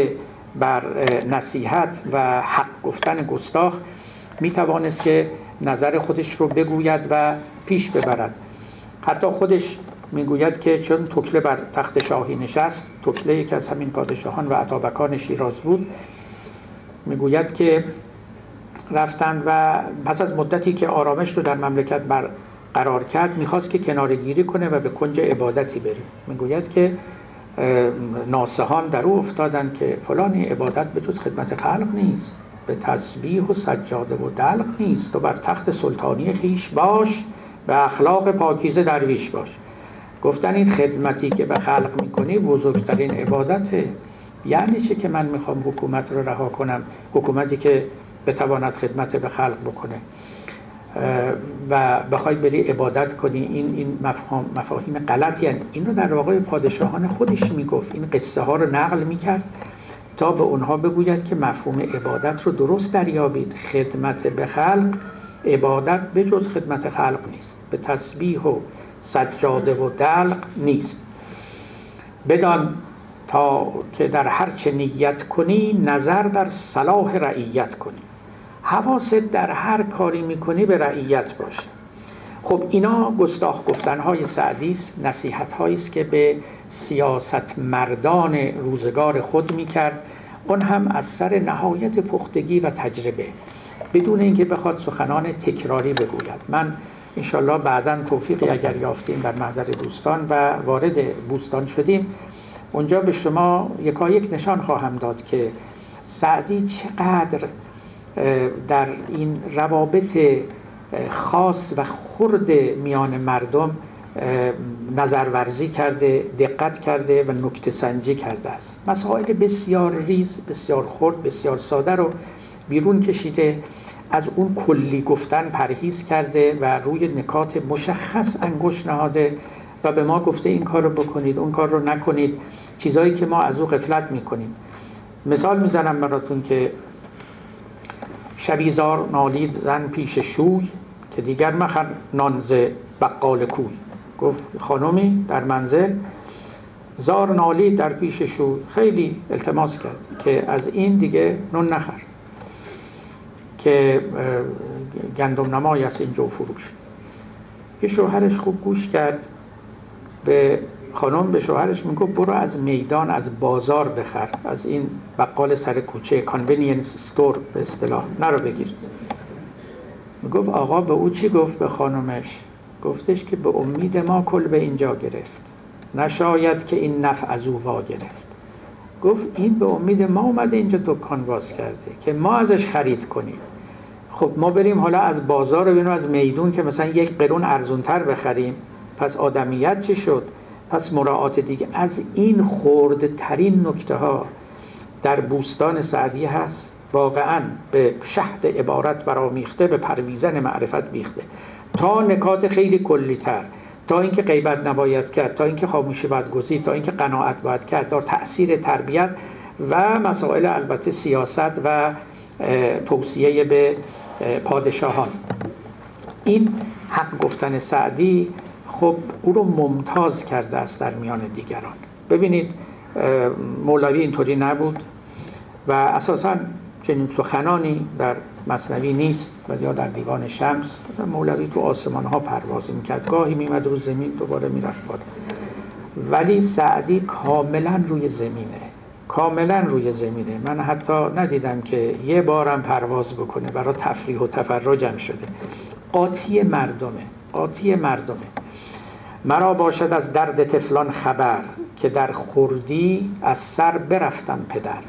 بر نصیحت و حق گفتن گستاخ، میتوانست که نظر خودش رو بگوید و پیش ببرد. حتی خودش میگوید که چون تکله بر تخت شاهی نشست، تکله یکی از همین پادشاهان و اتابکان شیراز بود، میگوید که رفتند و پس از مدتی که آرامش رو در مملکت برقرار کرد، میخواست که کناره‌گیری کنه و به کنج عبادتی بره. میگوید که ناصحان در او افتادند که فلانی عبادت به جز خدمت خلق نیست، به تسبیح و سجاده و دلق نیست، تو بر تخت سلطانی خیش باش، به اخلاق پاکیزه درویش باش. گفتن این خدمتی که به خلق میکنی بزرگترین عبادته. یعنی چه که من میخوام حکومت رو رها کنم، حکومتی که بتواند خدمت به خلق بکنه و بخوای بری عبادت کنی؟ این مفاهیم غلطی هستند. این رو در واقع پادشاهان خودش میگفت، این قصه ها رو نقل میکرد تا به اونها بگوید که مفهوم عبادت رو درست دریابید. خدمت به خلق عبادت به جز خدمت خلق نیست، به تسبیح و سجاده و دلق نیست. بدان تا که در هر چه نیت کنی، نظر در صلاح رعیت کنی. حواست در هر کاری میکنی به رعیت باشه. خب اینا گستاخ گفتنهای سعدی است، نصیحت‌هایی است که به سیاست مردان روزگار خود میکرد، اون هم از سر نهایت پختگی و تجربه، بدون اینکه بخواد سخنان تکراری بگوید. من انشالله بعداً توفیقی اگر یافتیم در محضر دوستان و وارد بوستان شدیم، اونجا به شما یکایک نشان خواهم داد که سعدی چقدر در این روابط خاص و خرد میان مردم نظرورزی کرده، دقت کرده و نکته سنجی کرده است. مسائل بسیار ریز، بسیار خرد، بسیار ساده رو بیرون کشیده، از اون کلی گفتن پرهیز کرده و روی نکات مشخص انگشت نهاده و به ما گفته این کار رو بکنید، اون کار رو نکنید، چیزایی که ما از او غفلت میکنیم. مثال میزنم براتون که شبیزار نالید زن پیش شوی، که دیگر مخر نان ز بقال کوی. گفت خانمی در منزل، زار نالید در پیش شوی، خیلی التماس کرد که از این دیگه نون نخر که گندم نمای است اینجا فروش. یه شوهرش خوب گوش کرد، به خانم به شوهرش میگفت برو از میدان، از بازار بخر، از این بقال سر کوچه، کانوینینس استور به اصطلاح، نرو بگیر. میگفت آقا به او چی گفت به خانمش؟ گفتش که به امید ما کل به اینجا گرفت، نشاید که این نفع از او وا گرفت. گفت این به امید ما اومده اینجا دکان باز کرده که ما ازش خرید کنیم. خب ما بریم حالا از بازار رو بینیم، از میدون که مثلا 1 قرون ارزونتر بخریم، پس آدمیت چی شد؟ پس مراعات دیگه. از این خردترین نکته ها در بوستان سعدی هست، واقعا به شهد عبارت برامیخته، به پرویزن معرفت بیخته، تا نکات خیلی کلی تر، تا اینکه غیبت نباید کرد، تا اینکه خاموشی باید گزید، تا اینکه قناعت باید کرد، در تأثیر تربیت و مسائل البته سیاست و توصیه به پادشاهان. این حق گفتن سعدی خب او رو ممتاز کرده است در میان دیگران. ببینید مولوی اینطوری نبود و اساساً چنین سخنانی در مثنوی نیست و یا در دیوان شمس. مولوی تو آسمان ها پرواز میکرد، گاهی میمد رو زمین دوباره میرفت بالا، ولی سعدی کاملا روی زمینه، کاملا روی زمینه. من حتی ندیدم که یه بارم پرواز بکنه، برای تفریح و تفرجم شده. قاطی مردمه، قاطی مردمه. مرا باشد از درد طفلان خبر، که در خردی از سر برفتم پدر.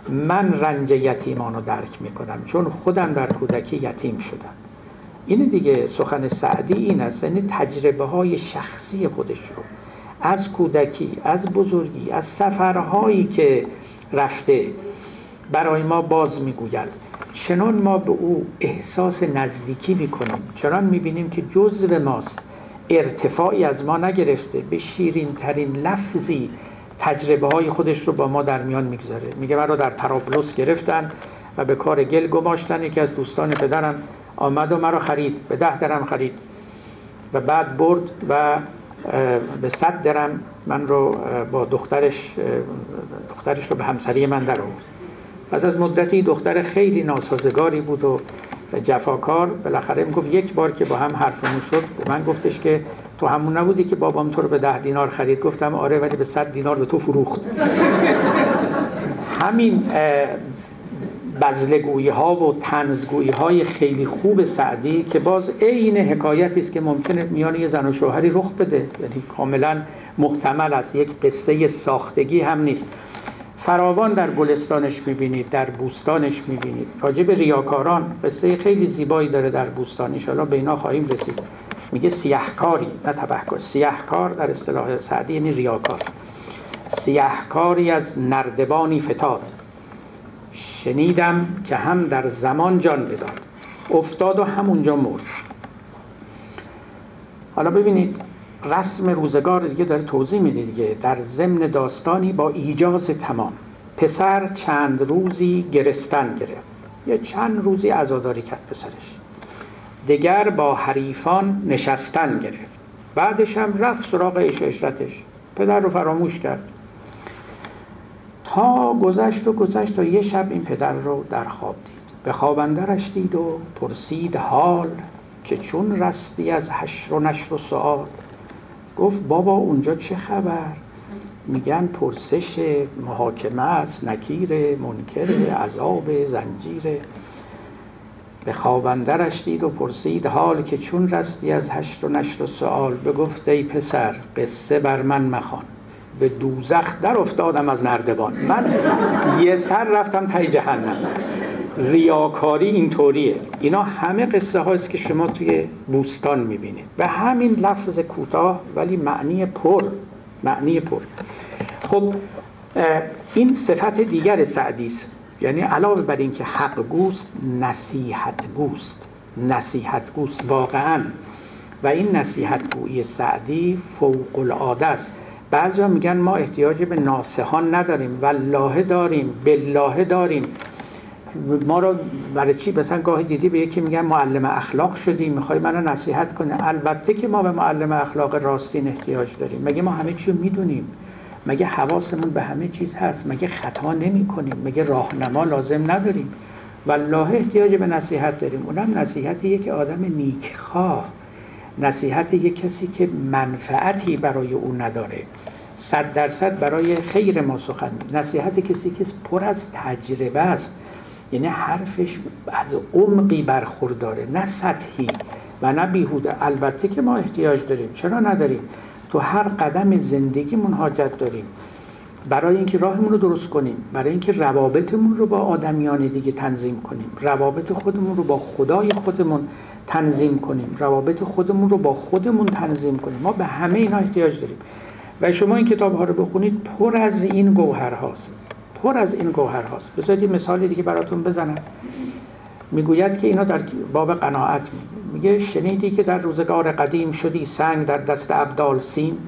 من رنج یتیمان رو درک میکنم، چون خودم در کودکی یتیم شدم. این دیگه سخن سعدی این است، یعنی تجربه های شخصی خودش رو از کودکی، از بزرگی، از سفرهایی که رفته برای ما باز میگوید. چنان ما به او احساس نزدیکی میکنیم، چنان میبینیم که جزو ماست، ارتفاعی از ما نگرفته، به شیرین ترین لفظی تجربه های خودش رو با ما در میان میگذاره. میگه من رو در طرابلس گرفتن و به کار گل گماشتن. یکی از دوستان پدرم آمد و مرا خرید، به 10 درم خرید و بعد برد و به 100 درم من رو با دخترش رو به همسری من در آورد. پس از مدتی دختر خیلی ناسازگاری بود و جفاکار، بالاخره میگفت یک بار که با هم حرفمون شد به من گفتش که تو همون نبودی که بابام تو رو به 10 دینار خرید؟ گفتم آره، ولی به 100 دینار به تو فروخت. همین بزلگویی ها و طنزگویی های خیلی خوب سعدی که باز عین حکایتی است که ممکنه میان یه زن و شوهری رخ بده، یعنی کاملا محتمل است، یک قصه ساختگی هم نیست. فراوان در گلستانش میبینید، در بوستانش میبینید. راجع به ریاکاران قصه خیلی زیبایی داره در بوستان، ان شاءالله به اینا خواهیم رسید. میگه سیاهکاری، نه تبهکار. سیاهکار در اصطلاح سعدی یعنی ریاکار. سیاهکاری از نردبانی فتاد، شنیدم که هم در زمان جان بداد. افتاد و همونجا مرد. حالا ببینید رسم روزگار دیگه داره توضیح میده دیگه. در ضمن داستانی با ایجاز تمام، پسر چند روزی گرستن گرفت، یا چند روزی عزاداری کرد پسرش. دیگر با حریفان نشستن گرفت، بعدش هم رفت سراغ عیش و عشرتش، پدر رو فراموش کرد. تا گذشت و گذشت تا یه شب این پدر رو در خواب دید. به خواب اندرش دید و پرسید حال، که چون رستی از حشر و نشر و سؤال. گفت بابا اونجا چه خبر؟ میگن پرسش، محاکمه است، نکیر، منکر، عذاب، زنجیره. به خواب اندرش دید و پرسید حال، که چون رستی از حشر و نشر و سؤال. بگفت ای پسر قصه بر من مخوان، به دوزخ در افتادم از نردبان. من یه سر رفتم ته جهنم. ریاکاری اینطوریه. اینا همه قصه هاییست که شما توی بوستان میبینید، به همین لفظ کوتاه ولی معنی پر، معنی پر. خب این صفت دیگر سعدی است، یعنی علاوه بر این که حق گوست، نصیحت گوست، نصیحت گوست واقعا. و این نصیحت گویی سعدی فوق العاده است. بعضیا میگن ما احتیاج به ناصحان نداریم، والله داریم، بالله داریم. ما رو برای چی مثلا گاهی دیدی به یکی میگن معلم اخلاق شدی، میخوای منو نصیحت کنی؟ البته که ما به معلم اخلاق راستین احتیاج داریم. مگه ما همه چی رو میدونیم؟ مگه حواسمون به همه چیز هست؟ مگه خطا نمی کنیم؟ مگه راهنما لازم نداریم؟ والله احتیاج به نصیحت داریم. اونم نصیحت یک آدم نیکخواه، نصیحت یک کسی که منفعتی برای او نداره، 100% برای خیر ما سخن. نصیحت کسی که پر از تجربه است، یعنی حرفش از عمقی برخورداره، نه سطحی و نه بیهوده. البته که ما احتیاج داریم، چرا نداریم؟ تو هر قدم زندگیمون حاجت داریم برای اینکه راهمون رو درست کنیم، برای اینکه روابطمون رو با آدمیان دیگه تنظیم کنیم، روابط خودمون رو با خدای خودمون تنظیم کنیم، روابط خودمون رو با خودمون تنظیم کنیم. ما به همه اینا احتیاج داریم و شما این کتاب ها رو بخونید پر از این گوهر هاست، پر از این گوهر هاست. بذارید مثال دیگه براتون بزنم. میگوید که اینا در باب قناعت میگه شنیدی که در روزگار قدیم شدی سنگ در دست ابدال سیم.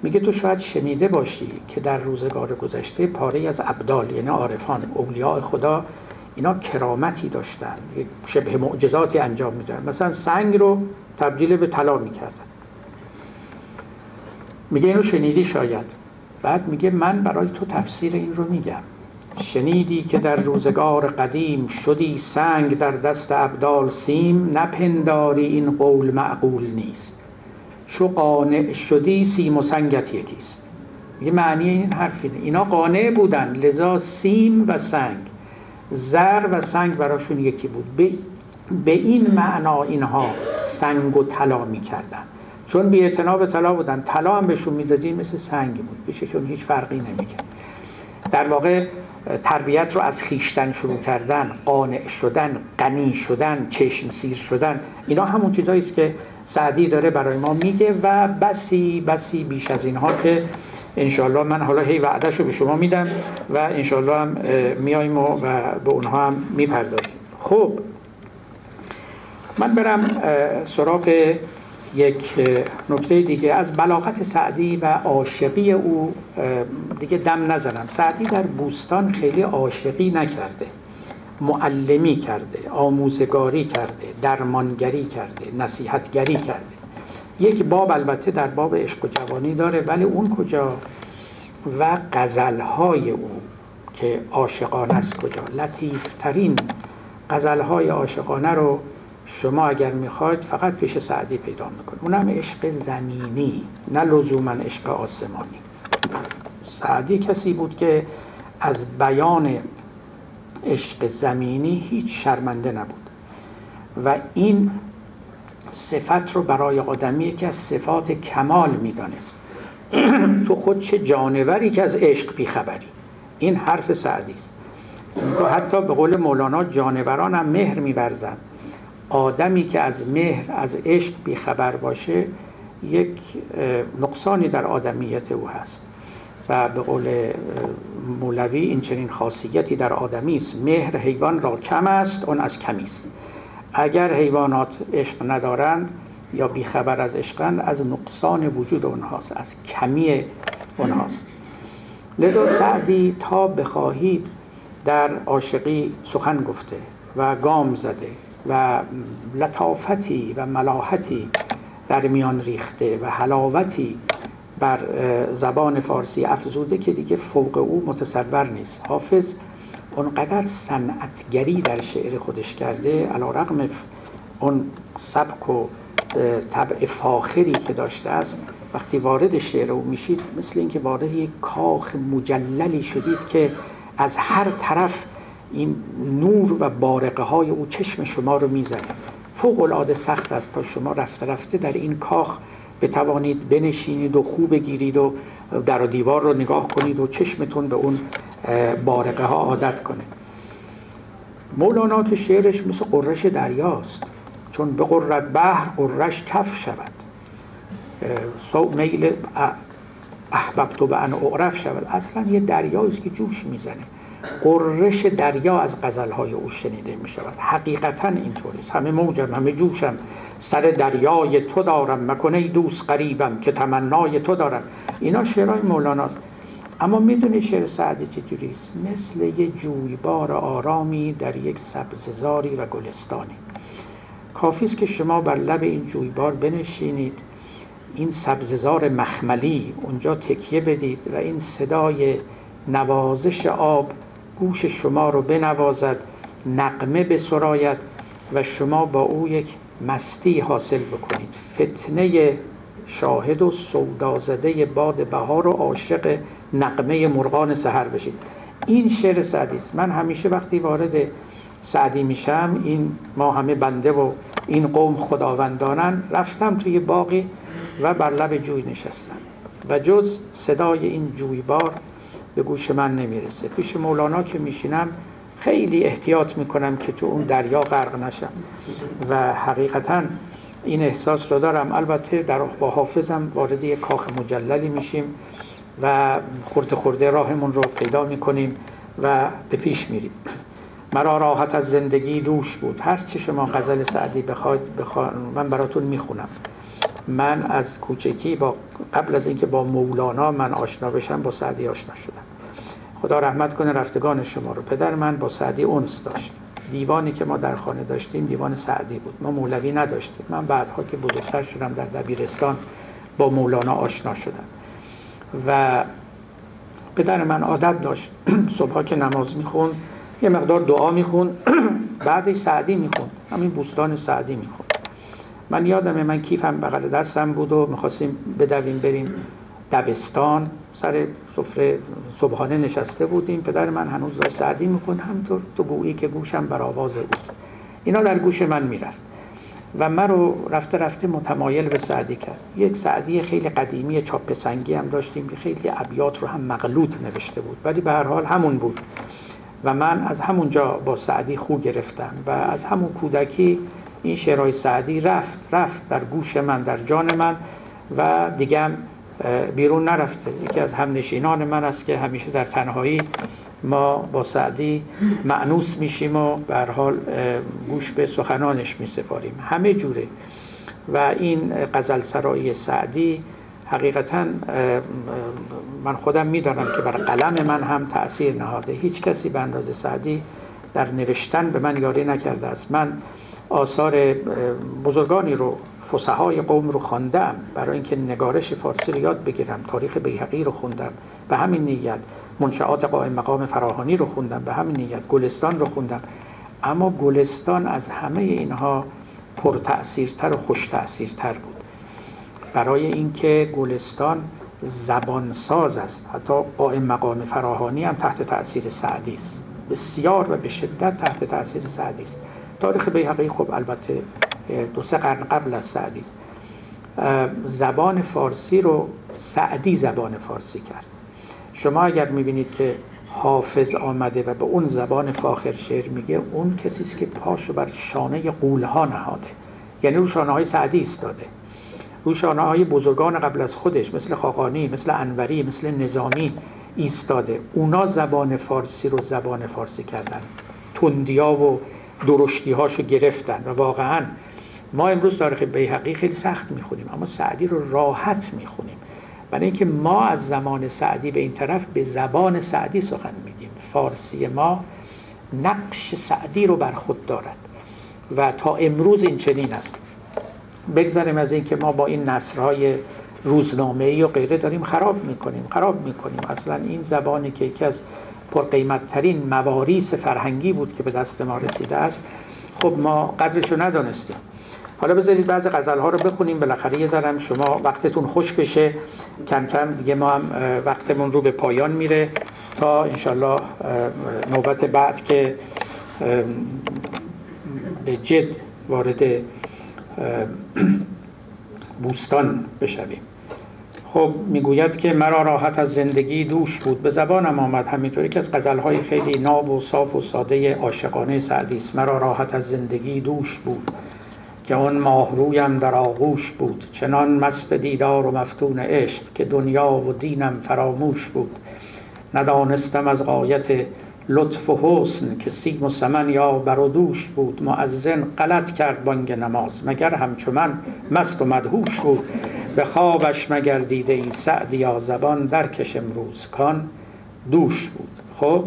میگه تو شاید شنیده باشی که در روزگار گذشته پاره از ابدال یعنی عارفان اولیاء خدا اینا کرامتی داشتن، شبه معجزاتی انجام میدن، مثلا سنگ رو تبدیل به طلا میکردن. میگه اینو شنیدی شاید. بعد میگه من برای تو تفسیر این رو میگم. شنیدی که در روزگار قدیم شدی سنگ در دست ابدال سیم، نپنداری این قول معقول نیست. چو قانع شدی سیم و سنگت یکیست. میگه معنی این حرف اینه، اینا قانع بودن لذا سیم و سنگ، زر و سنگ براشون یکی بود. به این معنا اینها سنگ و طلا میکردن، چون بی اعتنا به طلا بودن. طلا هم بهشون میدادی مثل سنگ بود، بهشون هیچ فرقی نمیکرد. در واقع تربیت رو از خیشتن شروع کردن، قانع شدن، غنی شدن، چشم سیر شدن، اینا همون چیزایی است که سعدی داره برای ما میگه و بسی بیش از اینها که انشالله من حالا هی وعده‌شو به شما میدم و انشالله هم میاییم و به اونها هم میپردازیم. خب من برم سراغ یک نکته دیگه از بلاغت سعدی و عاشقی او دیگه دم نزنم. سعدی در بوستان خیلی عاشقی نکرده، معلمی کرده، آموزگاری کرده، درمانگری کرده، نصیحتگری کرده. یک باب البته در باب عشق و جوانی داره، ولی اون کجا؟ و غزلهای او که عاشقانه است کجا؟ لطیفترین غزلهای عاشقانه رو شما اگر میخواید فقط پیش سعدی پیدا میکنید. اونم عشق زمینی، نه لزوما عشق آسمانی. سعدی کسی بود که از بیان عشق زمینی هیچ شرمنده نبود و این صفت رو برای آدمی که از صفات کمال میدانست. تو خود چه جانوری که از عشق بیخبری. این حرف سعدی است. حتی به قول مولانا جانوران هم مهر می‌ورزند. آدمی که از مهر، از عشق بیخبر باشه یک نقصانی در آدمیت او هست و به قول مولوی این چنین خاصیتی در آدمی است: مهر حیوان را کم است، اون از کمی است. اگر حیوانات عشق ندارند یا بیخبر از عشقند، از نقصان وجود اونهاست، از کمی اونهاست. لذا سعدی تا بخواهید در عاشقی سخن گفته و گام زده و لطافتی و ملاحتی در میان ریخته و حلاوتی بر زبان فارسی افزوده که دیگه فوق او متصور نیست. حافظ اونقدر صنعتگری در شعر خودش کرده، علی‌رغم اون سبک و طبع فاخری که داشته است، وقتی وارد شعر او میشید مثل اینکه وارد یک کاخ مجللی شدید که از هر طرف این نور و بارقه های او چشم شما رو میزنه. فوق العاده سخت است تا شما رفته رفته در این کاخ بتوانید بنشینید و خوب بگیرید و در و دیوار رو نگاه کنید و چشمتون به اون بارقه ها عادت کنه. مولانا که شعرش مثل قررش دریاست، چون بقرد بحر قررش کف شود، میل احببت به ان اعرف شود. اصلا یه دریاییست که جوش میزنه. قررش دریا از غزلهای او شنیده می شود. حقیقتا اینطوریست. همه موجم، همه جوشم، سر دریای تو دارم، مکنه دوست قریبم که تمنای تو دارم. اینا شعرهای مولاناست. اما میدونی شعر سعدی چجوریست؟ مثل یه جویبار آرامی در یک سبززاری و گلستانی. کافیست که شما بر لب این جویبار بنشینید، این سبززار مخملی اونجا تکیه بدید و این صدای نوازش آب گوش شما رو بنوازد، نغمه بسراید و شما با او یک مستی حاصل بکنید. فتنه شاهد و سودازده باد بهار و عاشق نغمه مرغان سحر بشید. این شعر سعدی است. من همیشه وقتی وارد سعدی میشم، این ما همه بنده و این قوم خداوندانن، رفتم توی باغی و بر لب جوی نشستم و جز صدای این جویبار به گوش من نمیرسه. پیش مولانا که میشینم خیلی احتیاط میکنم که تو اون دریا غرق نشم و حقیقتا این احساس رو دارم. البته با حافظم وارد یک کاخ مجللی میشیم و خورده خورده راهمون رو پیدا میکنیم و به پیش میریم. مرا راحت از زندگی دوش بود. هر چی شما غزل سعدی بخواید من براتون میخونم. من از کوچکی قبل از اینکه با مولانا من آشنا بشم با سعدی آشنا شدم. خدا رحمت کنه رفتگان شما رو. پدر من با سعدی انس داشت. دیوانی که ما در خانه داشتیم دیوان سعدی بود. ما مولوی نداشتیم. من بعدها که بزرگتر شدم در دبیرستان با مولانا آشنا شدم و پدر من عادت داشت صبحا که نماز میخون یه مقدار دعا میخون بعدش سعدی میخون، همین بوستان سعدی میخون. من یادمه من کیفم بغل دستم بود و میخواستیم بدویم بریم دبستان، سر سفره صبحانه نشسته بودیم، پدر من هنوز داشت سعدی میخون، همطور تو گویی که گوشم بر آواز اوست. اینا در گوش من میرفت و من رو رفته رفته متمایل به سعدی کرد. یک سعدی خیلی قدیمی چاپ سنگی هم داشتیم که خیلی ابیات رو هم مغلوط نوشته بود، ولی به هر حال همون بود و من از همونجا با سعدی خو گرفتم و از همون کودکی این شعرهای سعدی رفت در گوش من، در جان من و دیگه هم بیرون نرفته. یکی از همنشینان من است که همیشه در تنهایی ما با سعدی مأنوس میشیم و به هر حال گوش به سخنانش میسپاریم همه جوره. و این غزل سرایی سعدی حقیقتا من خودم میدانم که بر قلم من هم تأثیر نهاده. هیچ کسی به اندازه سعدی در نوشتن به من یاری نکرده است. من آثار بزرگانی رو، فصحای قوم رو خواندم برای اینکه نگارش فارسی رو یاد بگیرم. تاریخ بیهقی رو خوندم به همین نیت، منشآت قائم مقام فراهانی رو خوندم به همین نیت، گلستان رو خوندم. اما گلستان از همه اینها پرتأثیرتر و خوش تأثیرتر بود، برای اینکه گلستان زبانساز است. حتی قائم مقام فراهانی هم تحت تأثیر سعدی است، بسیار و به شدت تحت تأثیر سعدی است. تاریخ بیهقی خب البته 2-3 قرن قبل از سعدی است. زبان فارسی رو سعدی زبان فارسی کرد. شما اگر میبینید که حافظ آمده و به اون زبان فاخر شعر میگه، اون کسی است که پاشو بر شانه غول‌ها نهاده، یعنی رو شانه های سعدی ایستاده، رو شانه های بزرگان قبل از خودش مثل خاقانی، مثل انوری، مثل نظامی ایستاده. اونا زبان فارسی رو زبان فارسی کردن، تندیا و درشتی هاشو گرفتن و واقعا ما امروز تاریخ بیهقی خیلی سخت میخونیم اما سعدی رو راحت میخونیم، برای اینکه ما از زمان سعدی به این طرف به زبان سعدی سخن میگیم. فارسی ما نقش سعدی رو بر خود دارد و تا امروز این چنین است. بگذاریم از این که ما با این نثرهای روزنامه‌ای و غیره داریم خراب میکنیم. اصلا این زبانی که یکی از پرقیمت‌ترین مواریث فرهنگی بود که به دست ما رسیده است، خب ما قدرشو ندانستیم. حالا بذارید بعضی غزل‌ها رو بخونیم، بالاخره یه ذره شما وقتتون خوش بشه. کم کم دیگه ما هم وقتمون رو به پایان میره تا انشالله نوبت بعد که به جد وارد بوستان بشویم. خب میگوید که مرا راحت از زندگی دوش بود، به زبانم آمد. همینطوری که از غزل‌های خیلی ناب و صاف و ساده عاشقانه سعدی است. مرا راحت از زندگی دوش بود که اون ماهرویم در آغوش بود، چنان مست دیدار و مفتون عشق که دنیا و دینم فراموش بود. ندانستم از غایت لطف و حسن که سیم و سمن یا بر و دوش بود. مؤذن غلط کرد بانگ نماز، مگر همچو من مست و مدهوش بود. به خوابش مگر دیده ای سعدیا، زبان درکش امروز کان دوش بود. خب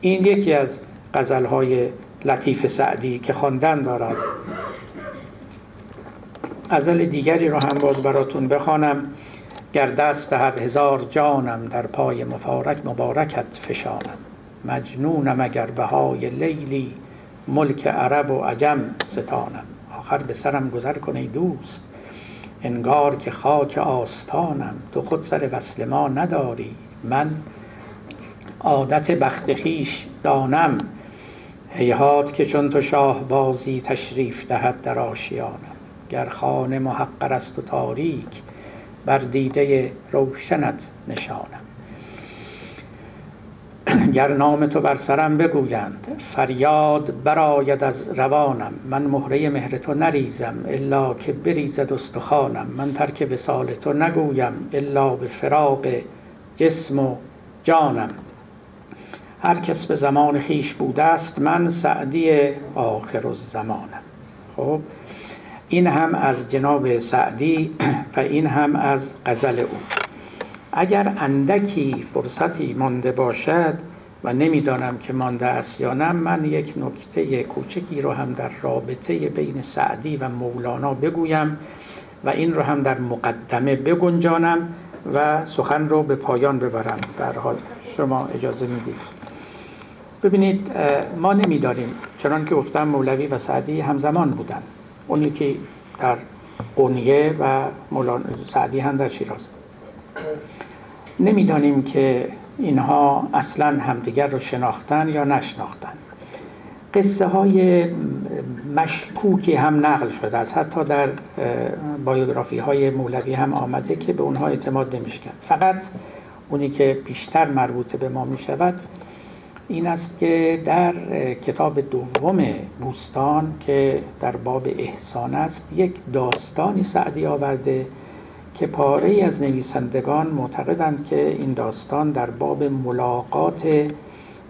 این یکی از غزل‌های لطیف سعدی که خواندن دارد. غزل دیگری رو هم باز براتون بخوانم. گر دست دهد 1000 جانم، در پای مبارکت فشانم. مجنونم اگر بهای لیلی، ملک عرب و عجم ستانم. آخر به سرم گذر کن ای دوست، انگار که خاک آستانم. تو خود سر وصل ما نداری، من عادت بخت خویش دانم. هیهات که چون تو شاه بازی تشریف دهد در آشیانم. گر خانه محقر است و تاریک، بر دیده روشنت نشانم. گر نام تو بر سرم بگویند، فریاد برآید از روانم. من مهره مهر تو نریزم، الا که بریزد استخوانم. من ترک وصال تو نگویم، الا به فراق جسم و جانم. هر کس به زمان خیش بوده است، من سعدی آخر الزمانم. خب این هم از جناب سعدی و این هم از غزل او. اگر اندکی فرصتی مانده باشد و نمیدانم که مانده است یا نه، من یک نکته کوچکی رو هم در رابطه بین سعدی و مولانا بگویم و این رو هم در مقدمه بگنجانم و سخن رو به پایان ببرم. به هر حال شما اجازه میدید. ببینید، ما نمیداریم، چنان که گفتم مولوی و سعدی همزمان بودن. اونی که در قونیه و سعدی هم در شیراز. نمیدانیم که اینها اصلا همدیگر رو شناختن یا نشناختن. قصه های مشکوکی هم نقل شده است، حتی در بایوگرافی های مولوی هم آمده که به اونها اعتماد نمیشه کرد. فقط اونی که بیشتر مربوط به ما می شود این است که در کتاب دوم بوستان که در باب احسان است، یک داستانی سعدی آورده که پاره‌ای از نویسندگان معتقدند که این داستان در باب ملاقات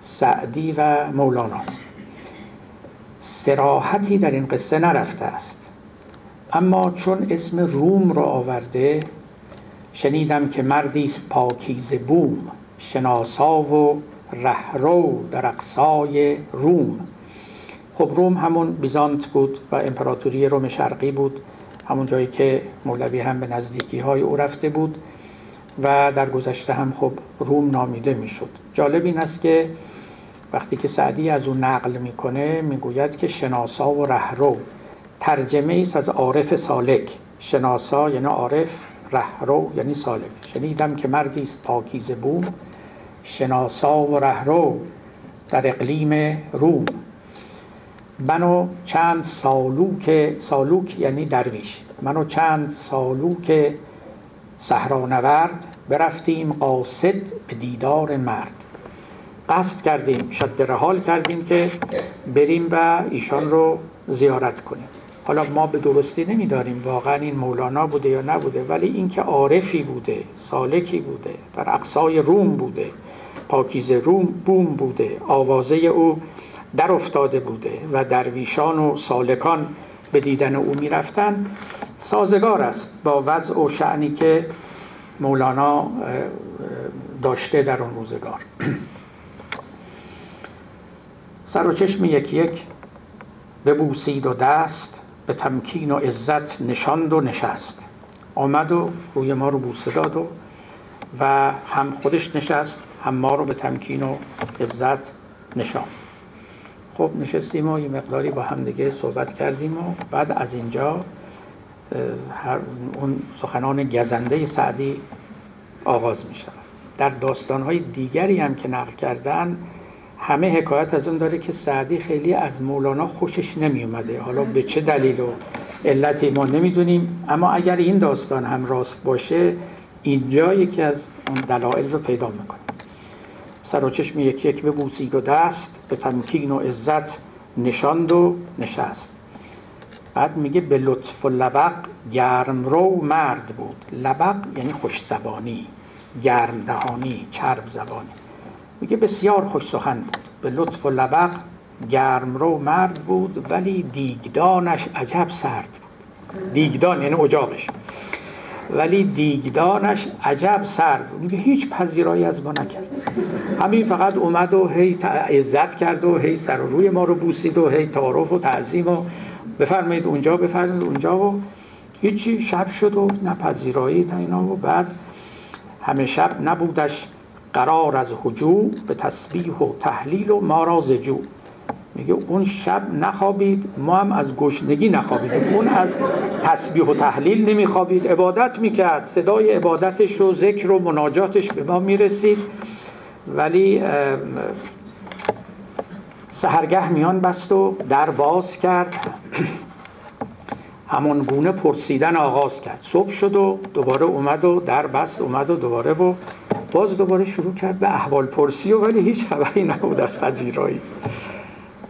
سعدی و مولاناست. صراحتی در این قصه نرفته است، اما چون اسم روم را آورده، شنیدم که مردی است پاکیزه بوم، شناسا و رهرو در اقصای روم. خب روم همون بیزانت بود و امپراتوری روم شرقی بود، همون جایی که مولوی هم به نزدیکی های او رفته بود و در گذشته هم خب روم نامیده میشد. جالب این است که وقتی که سعدی از او نقل میکنه میگوید که شناسا و رهرو، ترجمه ایست از عارف سالک. شناسا یعنی عارف، رهرو یعنی سالک. شنیدم که مردی است پاکیزه بوم، شناسا و رهرو در اقلیم روم. منو چند سالوک یعنی درویش، منو چند سالوک صحرانورد، برفتیم قاصد به دیدار مرد. قصد کردیم، شد رحال کردیم که بریم و ایشان رو زیارت کنیم. حالا ما به درستی نمیداریم واقعا این مولانا بوده یا نبوده، ولی این که عارفی بوده، سالکی بوده، در اقصای روم بوده، پاکیزه روم بوم بوده، آوازه او در افتاده بوده و درویشان و سالکان به دیدن او می رفتن، سازگار است با وضع و شأنی که مولانا داشته در اون روزگار. سر و چشم یکی یک ببوسید و دست، به تمکین و عزت نشاند و نشست. آمد و روی ما رو بوسه داد و هم خودش نشست، هم ما رو به تمکین و عزت نشاند. خب نشستیم و یه مقداری با هم دیگه صحبت کردیم و بعد از اینجا اون سخنان گزنده سعدی آغاز می شود. در داستانهای دیگری هم که نقل کردن همه حکایت از اون داره که سعدی خیلی از مولانا خوشش نمی اومده. حالا به چه دلیل و علتی ما نمیدونیم، اما اگر این داستان هم راست باشه اینجا یکی از اون دلایل رو پیدا میکنه. سر و چشم یکی یک ببوسید و دست، به تمکین و عزت نشاند و نشست. بعد میگه به لطف و لبق گرم رو مرد بود. لبق یعنی خوش زبانی، گرم دهانی، چرب زبانی. میگه بسیار خوش سخن بود. به لطف و لبق گرم رو مرد بود، ولی دیگدانش عجب سرد بود. دیگدان یعنی اجاقش، ولی دیگدانش عجب سرد بود. میگه هیچ پذیرایی از ما نکرد، همین فقط اومد و هی عزت کرد و هی سر و روی ما رو بوسید و هی تعارف و تعظیم و بفرمایید اونجا بفرمایید اونجا و هیچی. شب شد و نه پذیرایی نه اینا. و بعد همه شب نبودش قرار از هجوع، به تسبیح و تهلیل و ما را ز جوع. میگه اون شب نخوابید، ما هم از گشنگی نخوابیدیم. اون از تسبیح و تهلیل نمیخوابید، عبادت میکرد، صدای عبادتش و ذکر و مناجاتش به ما میرسید، ولی سحرگه میان بست و در باز کرد، همون گونه پرسیدن آغاز کرد. صبح شد و دوباره اومد و در بست، اومد و دوباره و باز دوباره شروع کرد به احوال پرسی و ولی هیچ خبری نبود از پذیرایی.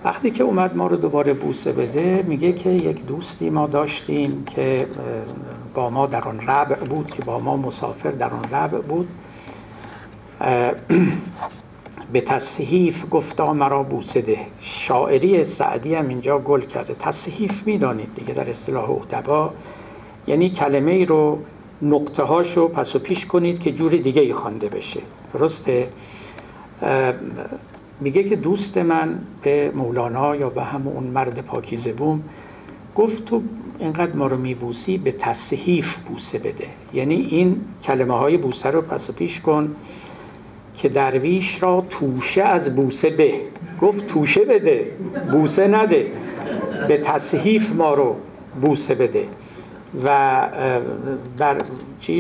وقتی که اومد ما رو دوباره بوسه بده، میگه که یک دوستی ما داشتیم که با ما در آن ربع بود، که با ما مسافر در آن ربع بود، به تصحیف گفتا مرا بوسه ده. شاعری سعدی هم اینجا گل کرده. تصحیف میدانید دیگه در اصطلاح ادبا یعنی کلمه ای رو نقطه هاشو پس و پیش کنید که جور دیگه ای خوانده بشه. درسته؟ میگه که دوست من به مولانا یا به همون مرد پاکیزه بوم گفت تو اینقدر ما رو میبوسی به تصحیف بوسه بده. یعنی این کلمه های بوسه رو پس و پیش کن که درویش را توشه از بوسه به. گفت توشه بده، بوسه نده، به تصحیف ما رو بوسه بده. و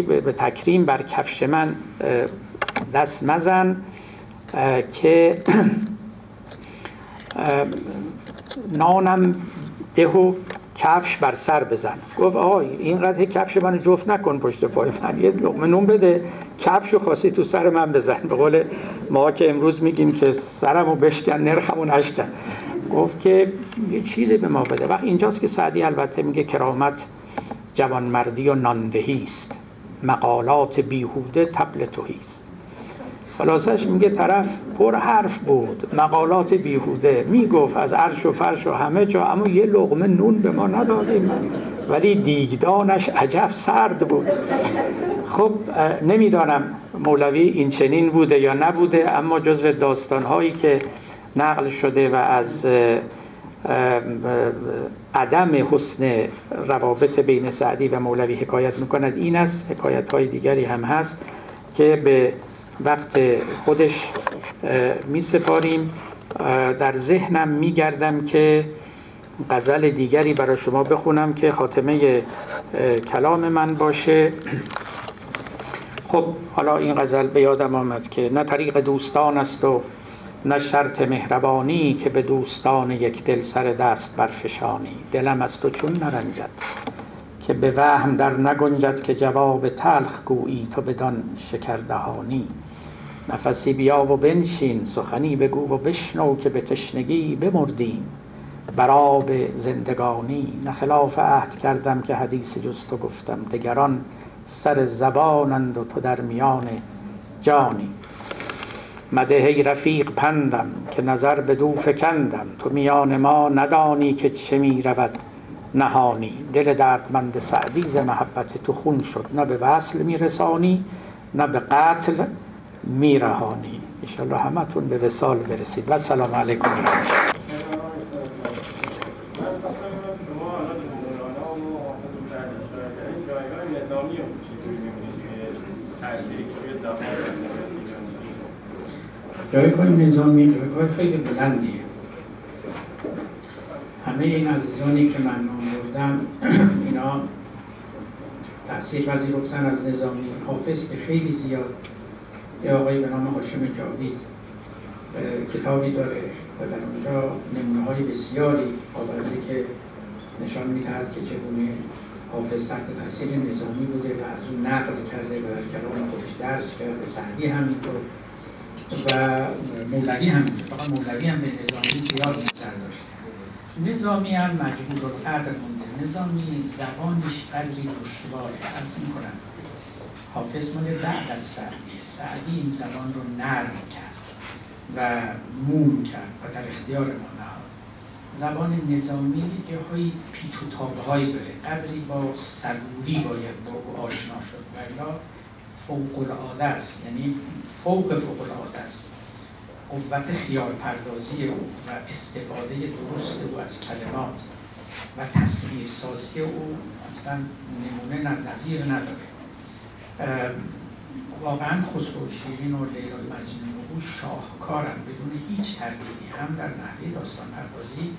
به تکریم بر کفش من دست مزن که نانم ده و کفش بر سر بزن. گفت آقا اینقدر کفش من جفت نکن پشت پای من، یه لقمه نون بده، کفشو خواستی تو سر من بزن. به قول ما که امروز میگیم که سرمو بشکن نرخمو نشکن. گفت که یه چیزی به ما بده. وقت اینجاست که سعدی البته میگه کرامت جوانمردی و ناندهی است، مقالات بیهوده طبل تهی است. خلاصش میگه طرف پر حرف بود، مقالات بیهوده میگفت از عرش و فرش و همه جا، اما یه لقمه نون به ما ندادیم، ولی دیگدانش عجب سرد بود. خب نمیدانم مولوی این چنین بوده یا نبوده، اما جزو داستانهایی که نقل شده و از عدم حسن روابط بین سعدی و مولوی حکایت میکند این است. حکایت های دیگری هم هست که به وقت خودش می سپاریم. در ذهنم می گردم که غزل دیگری برای شما بخونم که خاتمه کلام من باشه. خب حالا این غزل به یادم آمد که نه طریق دوستان است و نه شرط مهربانی، که به دوستان یک دل سر دست برفشانی. دلم از تو چون نرنجد که به وهم در نگنجد، که جواب تلخ گویی تو بدان شکردهانی. نفسی بیا و بنشین، سخنی بگو و بشنو، که به تشنگی بمردیم بر آب زندگانی. نه خلاف عهد کردم که حدیث جز تو گفتم، دگران سر زبانند و تو در میان جانی. مده ای رفیق پندم که نظر به دو فکندم، تو میان ما ندانی که چه می رود نهانی. دل دردمند سعدی ز محبت تو خون شد، نه به وصل می رسانی نه به قتل می رهانی. انشاءالله همتون به وصال برسید و السلام علیکم و رحمت الله. جایگاه نظامی جایگاه خیلی بلندیه. همه این عزیزانی که من نام بردم اینا تأثیر پذیرفتن از نظامی. حافظ که خیلی زیاد، یه آقایی به نام هاشم جاوید کتابی داره و در اونجا نمونه‌های بسیاری آورده که نشان می‌دهد که چگونه حافظ تحت تأثیر نظامی بوده و از اون نقل کرده و در کلام خودش درج کرده. سعدی همینطور و مولوی همینطور. فقط مولوی هم به نظامی زیاد نظر داشت. نظامی هم مجبور القدر مونده. نظامی زبانش قدری دشواره. عرض می‌کنم حافظ مال بعد از سعدیه. سعدی این زبان رو نرم کرد و موم کرد و در اختیار ما نهاد. زبان نظامی جاهای پیچ و تاب‌هایی داره، قدری با صبوری باید با او آشنا شد و الا فوق‌العاده است، یعنی فوق العاده است. قوت خیال پردازی او و استفاده درست او از کلمات و تصویرسازی او اصلا نمونه نظیر نداره. واقعا خسرو شیرین و لیلا مجنون او شاهکارن بدون هیچ تردیدی، هم در نحوه داستان پردازی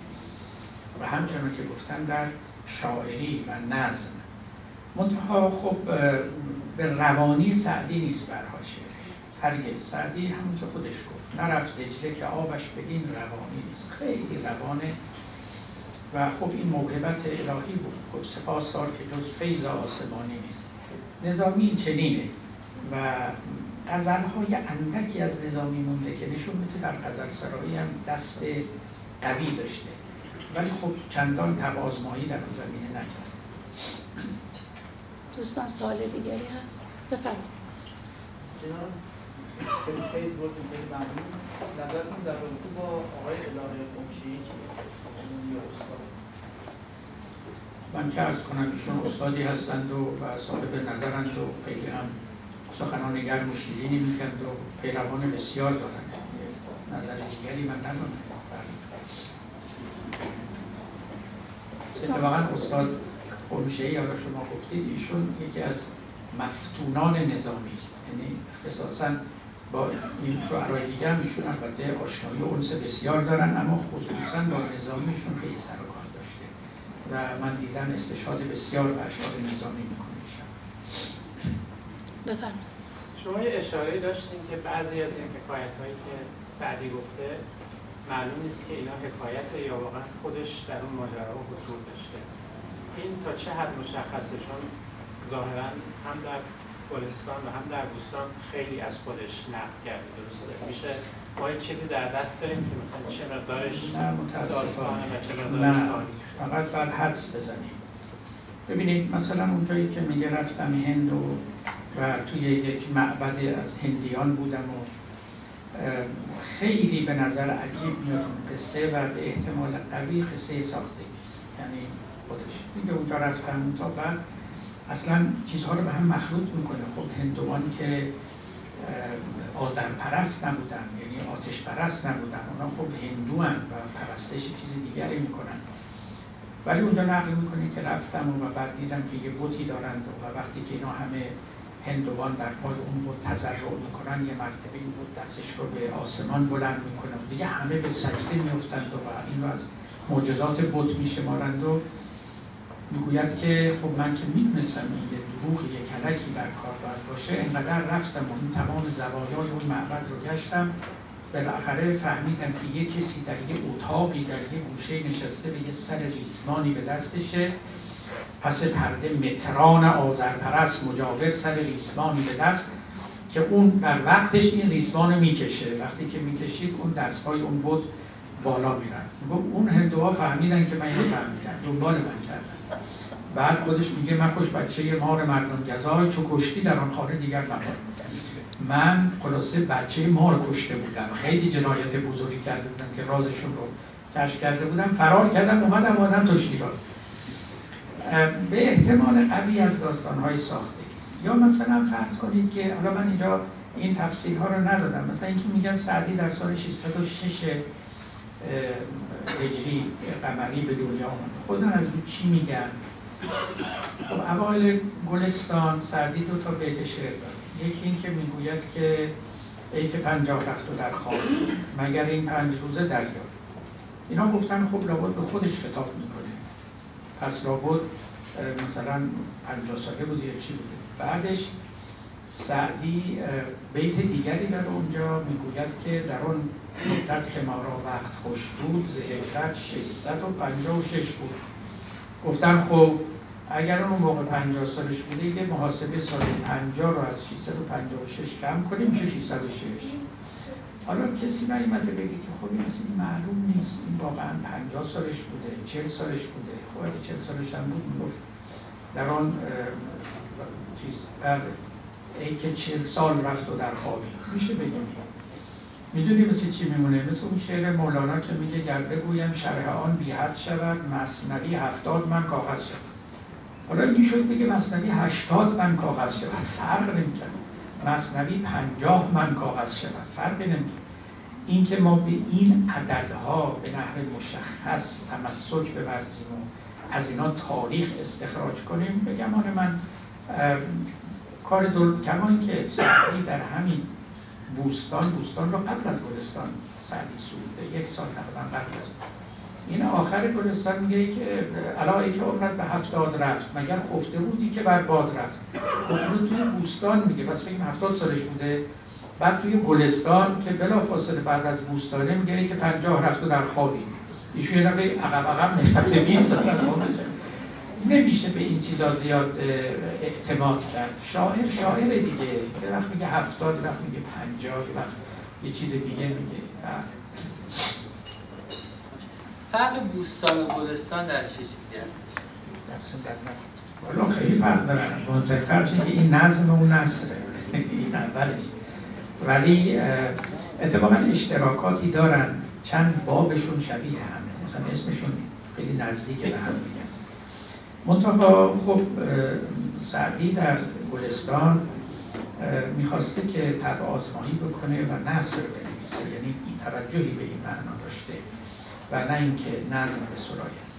و همچنان که گفتم در شاعری و نظم. منتها خب به روانی سعدی نیست برها شعرش. هرگز. سعدی همون که خودش گفت نرفت دجله که آبش بدین روانی نیست. خیلی روانه و خب این موهبت الهی بود. گفت سپاس دار که جز فیض آسمانی نیست. نظامی این چنینه و غزل‌های اندکی از نظامی مونده که نشون میده در غزل سرایی هم دست قوی داشته، ولی خب چندان تبازمایی در اون زمینه نکرد. دوستان سوال دیگری هست؟ بفرمایید. خیلی فیض بردیم، خیلی ممنون. نظرتون در رابطه با آقای الهه قمشه‌ای چیه؟ یا استاد؟ من چه عرض کنم، ایشون استادی هستند و صاحب نظرند و خیلی هم سخنان گرم و شیرینی میگند و پیروان بسیار دارند. نظر دیگری من ندارم. اتفاقا استاد قمشه‌ای، حالا شما گفتید، ایشون یکی از مفتونان نظامی است، یعنی اختصاصاً با این شعرهای دیگر ایشون البته آشنایی و انس بسیار دارن، اما خصوصاً با نظامیشون خیلی سر و کار داشته و من دیدم استشهاد بسیار به اشعار نظامی میکنه ایشون. بفرمایید. شما یه اشاره داشتین که بعضی از این حکایت‌هایی که سعدی گفته معلوم نیست که اینا حکایته یا واقعا خودش در اون ماجرا حضور داشته. این تا چه حد مشخصه؟ چون ظاهراً هم در گلستان و هم در بوستان خیلی از خودش نقل کرده، درسته؟ میشه ما یه چیزی در دست داریم که مثلا چه مقدارش داستانه و چه مقدارش تاریخ؟ فقط باید حدس بزنیم. ببینید مثلا اونجایی که میگه رفتم هند و توی یک معبد از هندیان بودم و خیلی به نظر عجیب میاد قصه و به احتمال قوی قصه ساختگی است، یعنی خودش میگه اونجا رفتم تا بعد اصلا چیزها رو به هم مخلوط میکنه. خب هندوان که آذرپرست نبودن، یعنی آتش پرست نبودن، اونا خب هندوان و پرستش چیز دیگری میکنن، ولی اونجا نقل میکنه که رفتم و بعد دیدم که یه بتی دارند و وقتی که اینا همه هندوان در حال اون بت تضرع میکنن، یه مرتبه این بت دستش رو به آسمان بلند میکنه و دیگه همه به سجده میافتند و این رو از معجزات بت میشمارند و میگوید که خب من که میدونستم این یه دروغ، یه کلکی در کار باید باشه، اینقدر رفتم و این تمام زوایای اون معبد رو گشتم، بالاخره فهمیدم که یه کسی در یه اتاقی در یه گوشه نشسته به یه سر ریسمانی به دستشه، پس پرده متران آذرپرست مجاور سر ریسمانی به دست که اون در وقتش این ریسمان میکشه، وقتی که میکشید اون دستای اون بت بالا میرفت. اون هندوها فهمیدن که من اینو فهمیدم، دنبال من کردن. بعد خودش میگه من کش بچه مار مردم گزای، چو کشتی در آن خانه دیگر نمار. من خلاصه بچه مار کشته بودم، خیلی جنایت بزرگی کرده بودم که رازشون رو کشف کرده بودم، فرار کردم اومدم تا شیراز. به احتمال قوی از داستان‌های ساختگی است. یا مثلا فرض کنید که حالا من اینجا این تفصیل‌ها رو ندادم، مثلا اینکه میگن سعدی در سال 606 هجری قمری به دنیا آمد. خودم از رو چی میگن؟ خب اوایل گلستان سعدی 2 تا بیت شعر داره. یکی این که میگوید که ای که 50 رفت و در خواب مگر این 5 روزه دریا. اینا گفتن خب لابد به خودش خطاب میکنه، پس لابد مثلا 50 ساله بوده یا چی بوده. بعدش سعدی بیت دیگری در اونجا میگوید که در اون مدت که ما را وقت خوش بود ز هجرت 656 بود. گفتن خب اگر اون موقع 50 سالش بوده یه محاسبه سال 50 رو از 656 کم کنیم میشه 606. حالا کسی نیامده بگه که خب این اصلا معلوم نیست این واقعا 50 سالش بوده 40 سالش بوده. خب اگه 40 سالش هم بود میگفت در آن چیز ای که 40 سال رفت و در خوابی میشه بگیم. میدونی مثل چی میمونه؟ مثل اون شعر مولانا که میگه گر بگویم شرح آن بی حد شود مثنوی 70 من کاغذ شود. حالا این شد بگه مثنوی 80 من کاغذ شود، فرق نمیکنه. مثنوی 50 من کاغذ شود، فرق نمیکنه. این که ما به این عددها به نحو مشخص تمسک بورزیم و از اینا تاریخ استخراج کنیم، به گمان من کار درست. کما اینکه سعدی در همین بوستان رو قبل از گلستان سعدی سروده، 1 سال تقریبا قبل از این آخر گلستان میگه که علاوه که عمرت به 70 رفت مگر خفته بودی که بر باد رفت. خب اونو توی بوستان میگه، پس بگیم 70 سالش بوده. بعد توی گلستان که بلافاصله بعد از بوستانه میگه که 50 رفت و در خوابی. ایشون یه دفعه عقب نشسته 20 سال از عمرش. نمیشه به این چیزا زیاد اعتماد کرد. شاعر دیگه، یه وقت میگه 70، یه وقت میگه 50، یه وقت یه چیز دیگه میگه. فرق بوستان و گلستان در چه چیزی هست؟ والا خیلی فرق دارن. مهمترین فرقش اینه که این نظم و اون نثره. این اولش. ولی اتفاقا اشتراکاتی دارن، چند بابشون شبیه همه، مثلا اسمشون خیلی نزدیک به هم دیگه است. منتها خب سعدی در گلستان میخواسته که طبع آزمایی بکنه و نثر بنویسه، یعنی توجهی به این معنا داشته و نه اینکه نظم به سراید.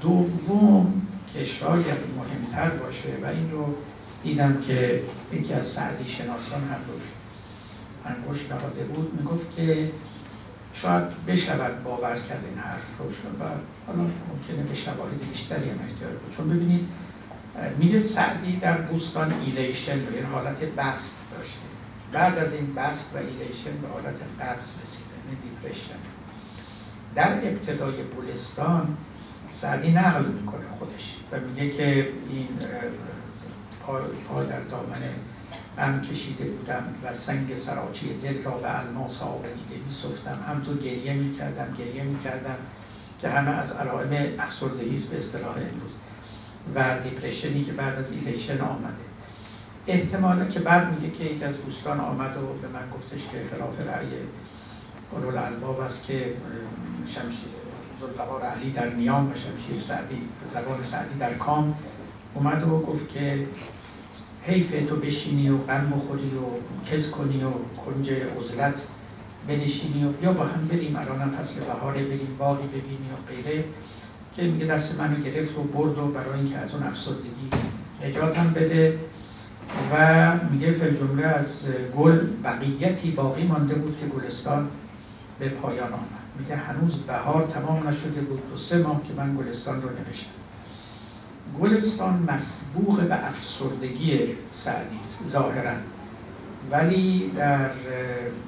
دوم که شاید مهمتر باشه و این رو دیدم که یکی از سعدی شناسان هم روش انگشت نهاده بود، میگفت که شاید بشود باور کرد این حرف رو، و حالا ممکنه به شواهد بیشتری هم احتیاج بود. چون ببینید میگه سعدی در بوستان ایلیشن رو، این حالت بست داشته، بعد از این بست و ایلیشن به حالت قبض رسیده، یعنی دیپرشن. در ابتدای گلستان سعدی نقل میکنه خودش و میگه که این پا در دامن غم کشیده بودم و سنگ سراچی دل را به الماس آبدیده می‌سفتم، همطور گریه میکردم که همه از علائم افسردگی است به اصطلاح امروز و دیپرشنی که بعد از ایلیشن آمده. احتمالا که بعد میگه که یک از دوستان آمد و به من گفتش که خلاف رأی اولوالالباب است که شمشیر ذوالفقار علی در نیام و شمشیر سعدی زبان سعدی در کام، اومد و گفت که حیف تو بشینی و غم بخوری و کز کنی و کنج عزلت بنشینی و بیا با هم بریم، الان هم فصل بهاره، بریم باغی ببینی و غیره. که میگه دست منو گرفت و برد و برای اینکه از اون افسردگی نجاتم بده و میگه فی الجمله از گل بقیتی باقی مانده بود که گلستان به پایان آمد. میگه هنوز بهار تمام نشده بود، 2-3 ماه که من گلستان رو نوشتم. گلستان مسبوق به افسردگی سعدی است ظاهرا، ولی در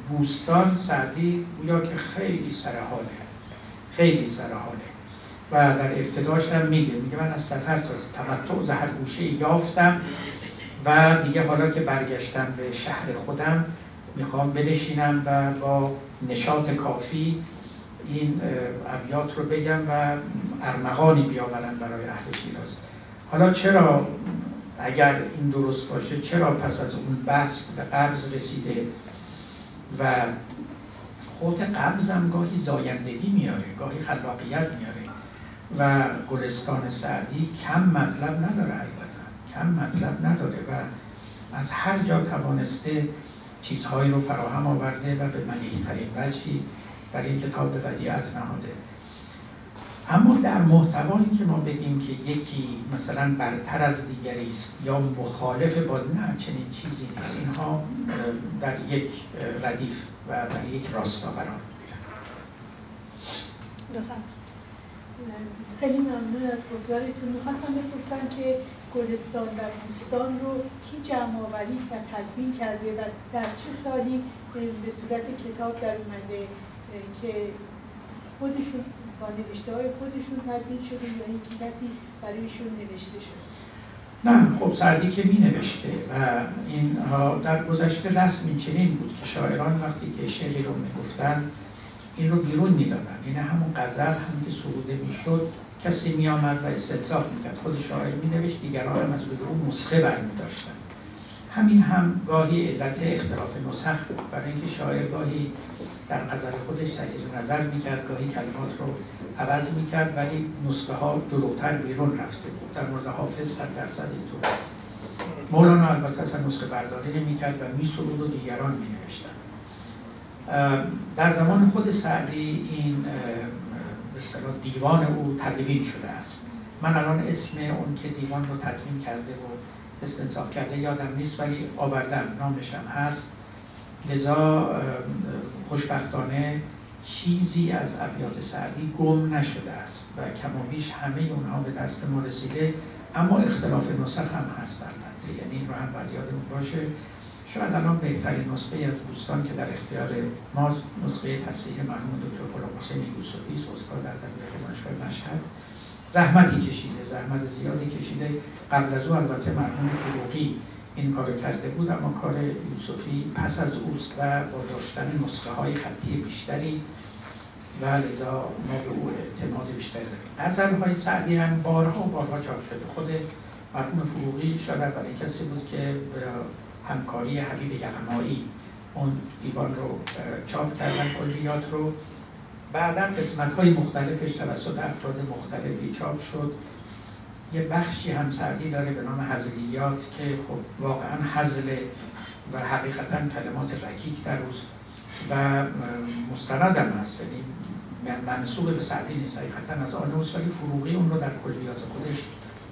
بوستان سعدی گویا که خیلی سرحاله و در ابتداش هم میگه من از سفر تا تمتع زهرگوشه یافتم و دیگه حالا که برگشتم به شهر خودم میخوام بنشینم و با نشاط کافی این ابیات رو بگم و ارمغانی بیاورم برای اهل شیراز. حالا چرا اگر این درست باشه چرا پس از اون بست به قبض رسیده و خود قبض هم گاهی زایندگی میاره، گاهی خلاقیت میاره و گلستان سعدی کم مطلب نداره و از هر جا توانسته چیزهایی رو فراهم آورده و به ملیح‌ترین وجهی در این کتاب به ودیعت نهاده. اما در محتوایی که ما بگیم که یکی مثلا برتر از دیگری است یا مخالف با نه چنین چیزی نیست، اینها در یک ردیف و در یک راستا قرار می‌گیرند. خیلی ممنون از گفتارتون. می‌خواستم بپرسم که گلستان در بوستان رو کی جمع‌آوری و تدوین کرده و در چه سالی به صورت کتاب در اومده که خودشون با نوشته‌های خودشون تدوین شده یا اینکه کسی برایشون نوشته شده؟ نه خب سعدی که می نوشته و اینها در گذشته رسمی چنین بود که شاعران وقتی که شعری رو می گفتن این رو بیرون می دادن، یعنی همون غزل هم که سروده می شد کسی می آمد و استنساخ می کرد، خود شاعر می نوشت، دیگران هم از روی اون نسخه برمی داشتن. همین هم گاهی علت اختلاف نسخ بود، برای اینکه شاعر گاهی در غزل خودش تجدید نظر میکرد، گاهی کلمات رو عوض میکرد، ولی نسخه ها جلوتر بیرون رفته بود. در مورد حافظ 100% اینطور. مولانا البته اصلا نسخه برداری نمیکرد و میسرود و دیگران مینوشتن. در زمان خود سعدی این به اصطلاح دیوان او تدوین شده است. من الان اسم اون که دیوان رو تدوین کرده و استنساخ کرده یادم نیست، ولی آوردم، نامش هم هست. لذا خوشبختانه چیزی از ابیات سعدی گم نشده است و کم و بیش همه اونها به دست ما رسیده، اما اختلاف نسخ هم هست البته، یعنی این رو هم باید یادمون باشه. شاید الان بهترین نسخه از بوستان که در اختیار ماست نسخه تصحیح مرحوم دکتر غلامحسین یوسفی است، استاد در دبیرستان دانشگاه مشهد. زحمتی کشیده، زحمت زیادی کشیده. قبل از او البته مرحوم فروغی این کار کرده بود، اما کار یوسفی پس از اوست و با داشتن نسخه های خطی بیشتری و لذا ما به او اعتماد بیشتری داریم. غزل های سعدی هم بارها چاپ شده. خود مرحوم فروغی شاید اولین کسی بود که همکاری حبیب یغمایی اون دیوان رو چاپ کردن، کلیات رو. بعدا قسمت‌های مختلفش توسط افراد مختلفی چاپ شد. یه بخشی هم سعدی داره به نام هزلیات که خب واقعا هزل و حقیقتا کلمات رکیک در اوست و مستند هم هست، یعنی منسوب به سعدی نیست، حقیقتا از آن اوست، ولی فروغی اون رو در کلیات خودش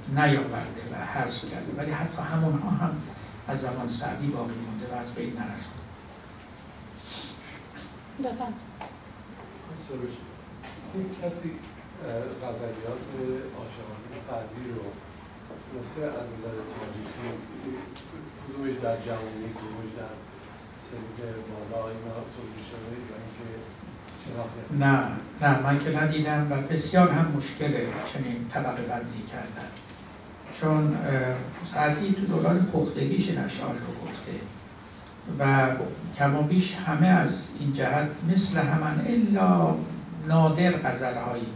نیاورده و حذف کرده، ولی حتی همونها هم از زمان سعدی باقی مونده و از بین نرفته. بفهم این کسی غزلیات عاشقانه سعدی رو مثل از نظر تاریخی کدومش در جوانی، کدومش در سن بالا اینا سروده شده یا اینکه شناخته؟ نه من که ندیدم و بسیار هم مشکله چنین طبقه بندی کردن، چون سعدی تو دوران پختگیش این اشعار رو گفته و کما بیش همه از این جهت مثل همان الا نادر غزلهایی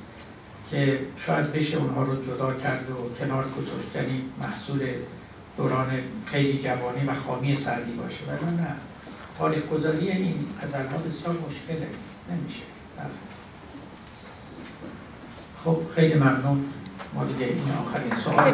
که شاید بشه اونها رو جدا کرد و کنار گذاشت، یعنی محصول دوران خیلی جوانی و خامی سعدی باشه، ولی نه، تاریخ گذاری این غزلها بسیار مشکله، نمیشه. خب خیلی ممنون. ما دیگه این آخرین سوال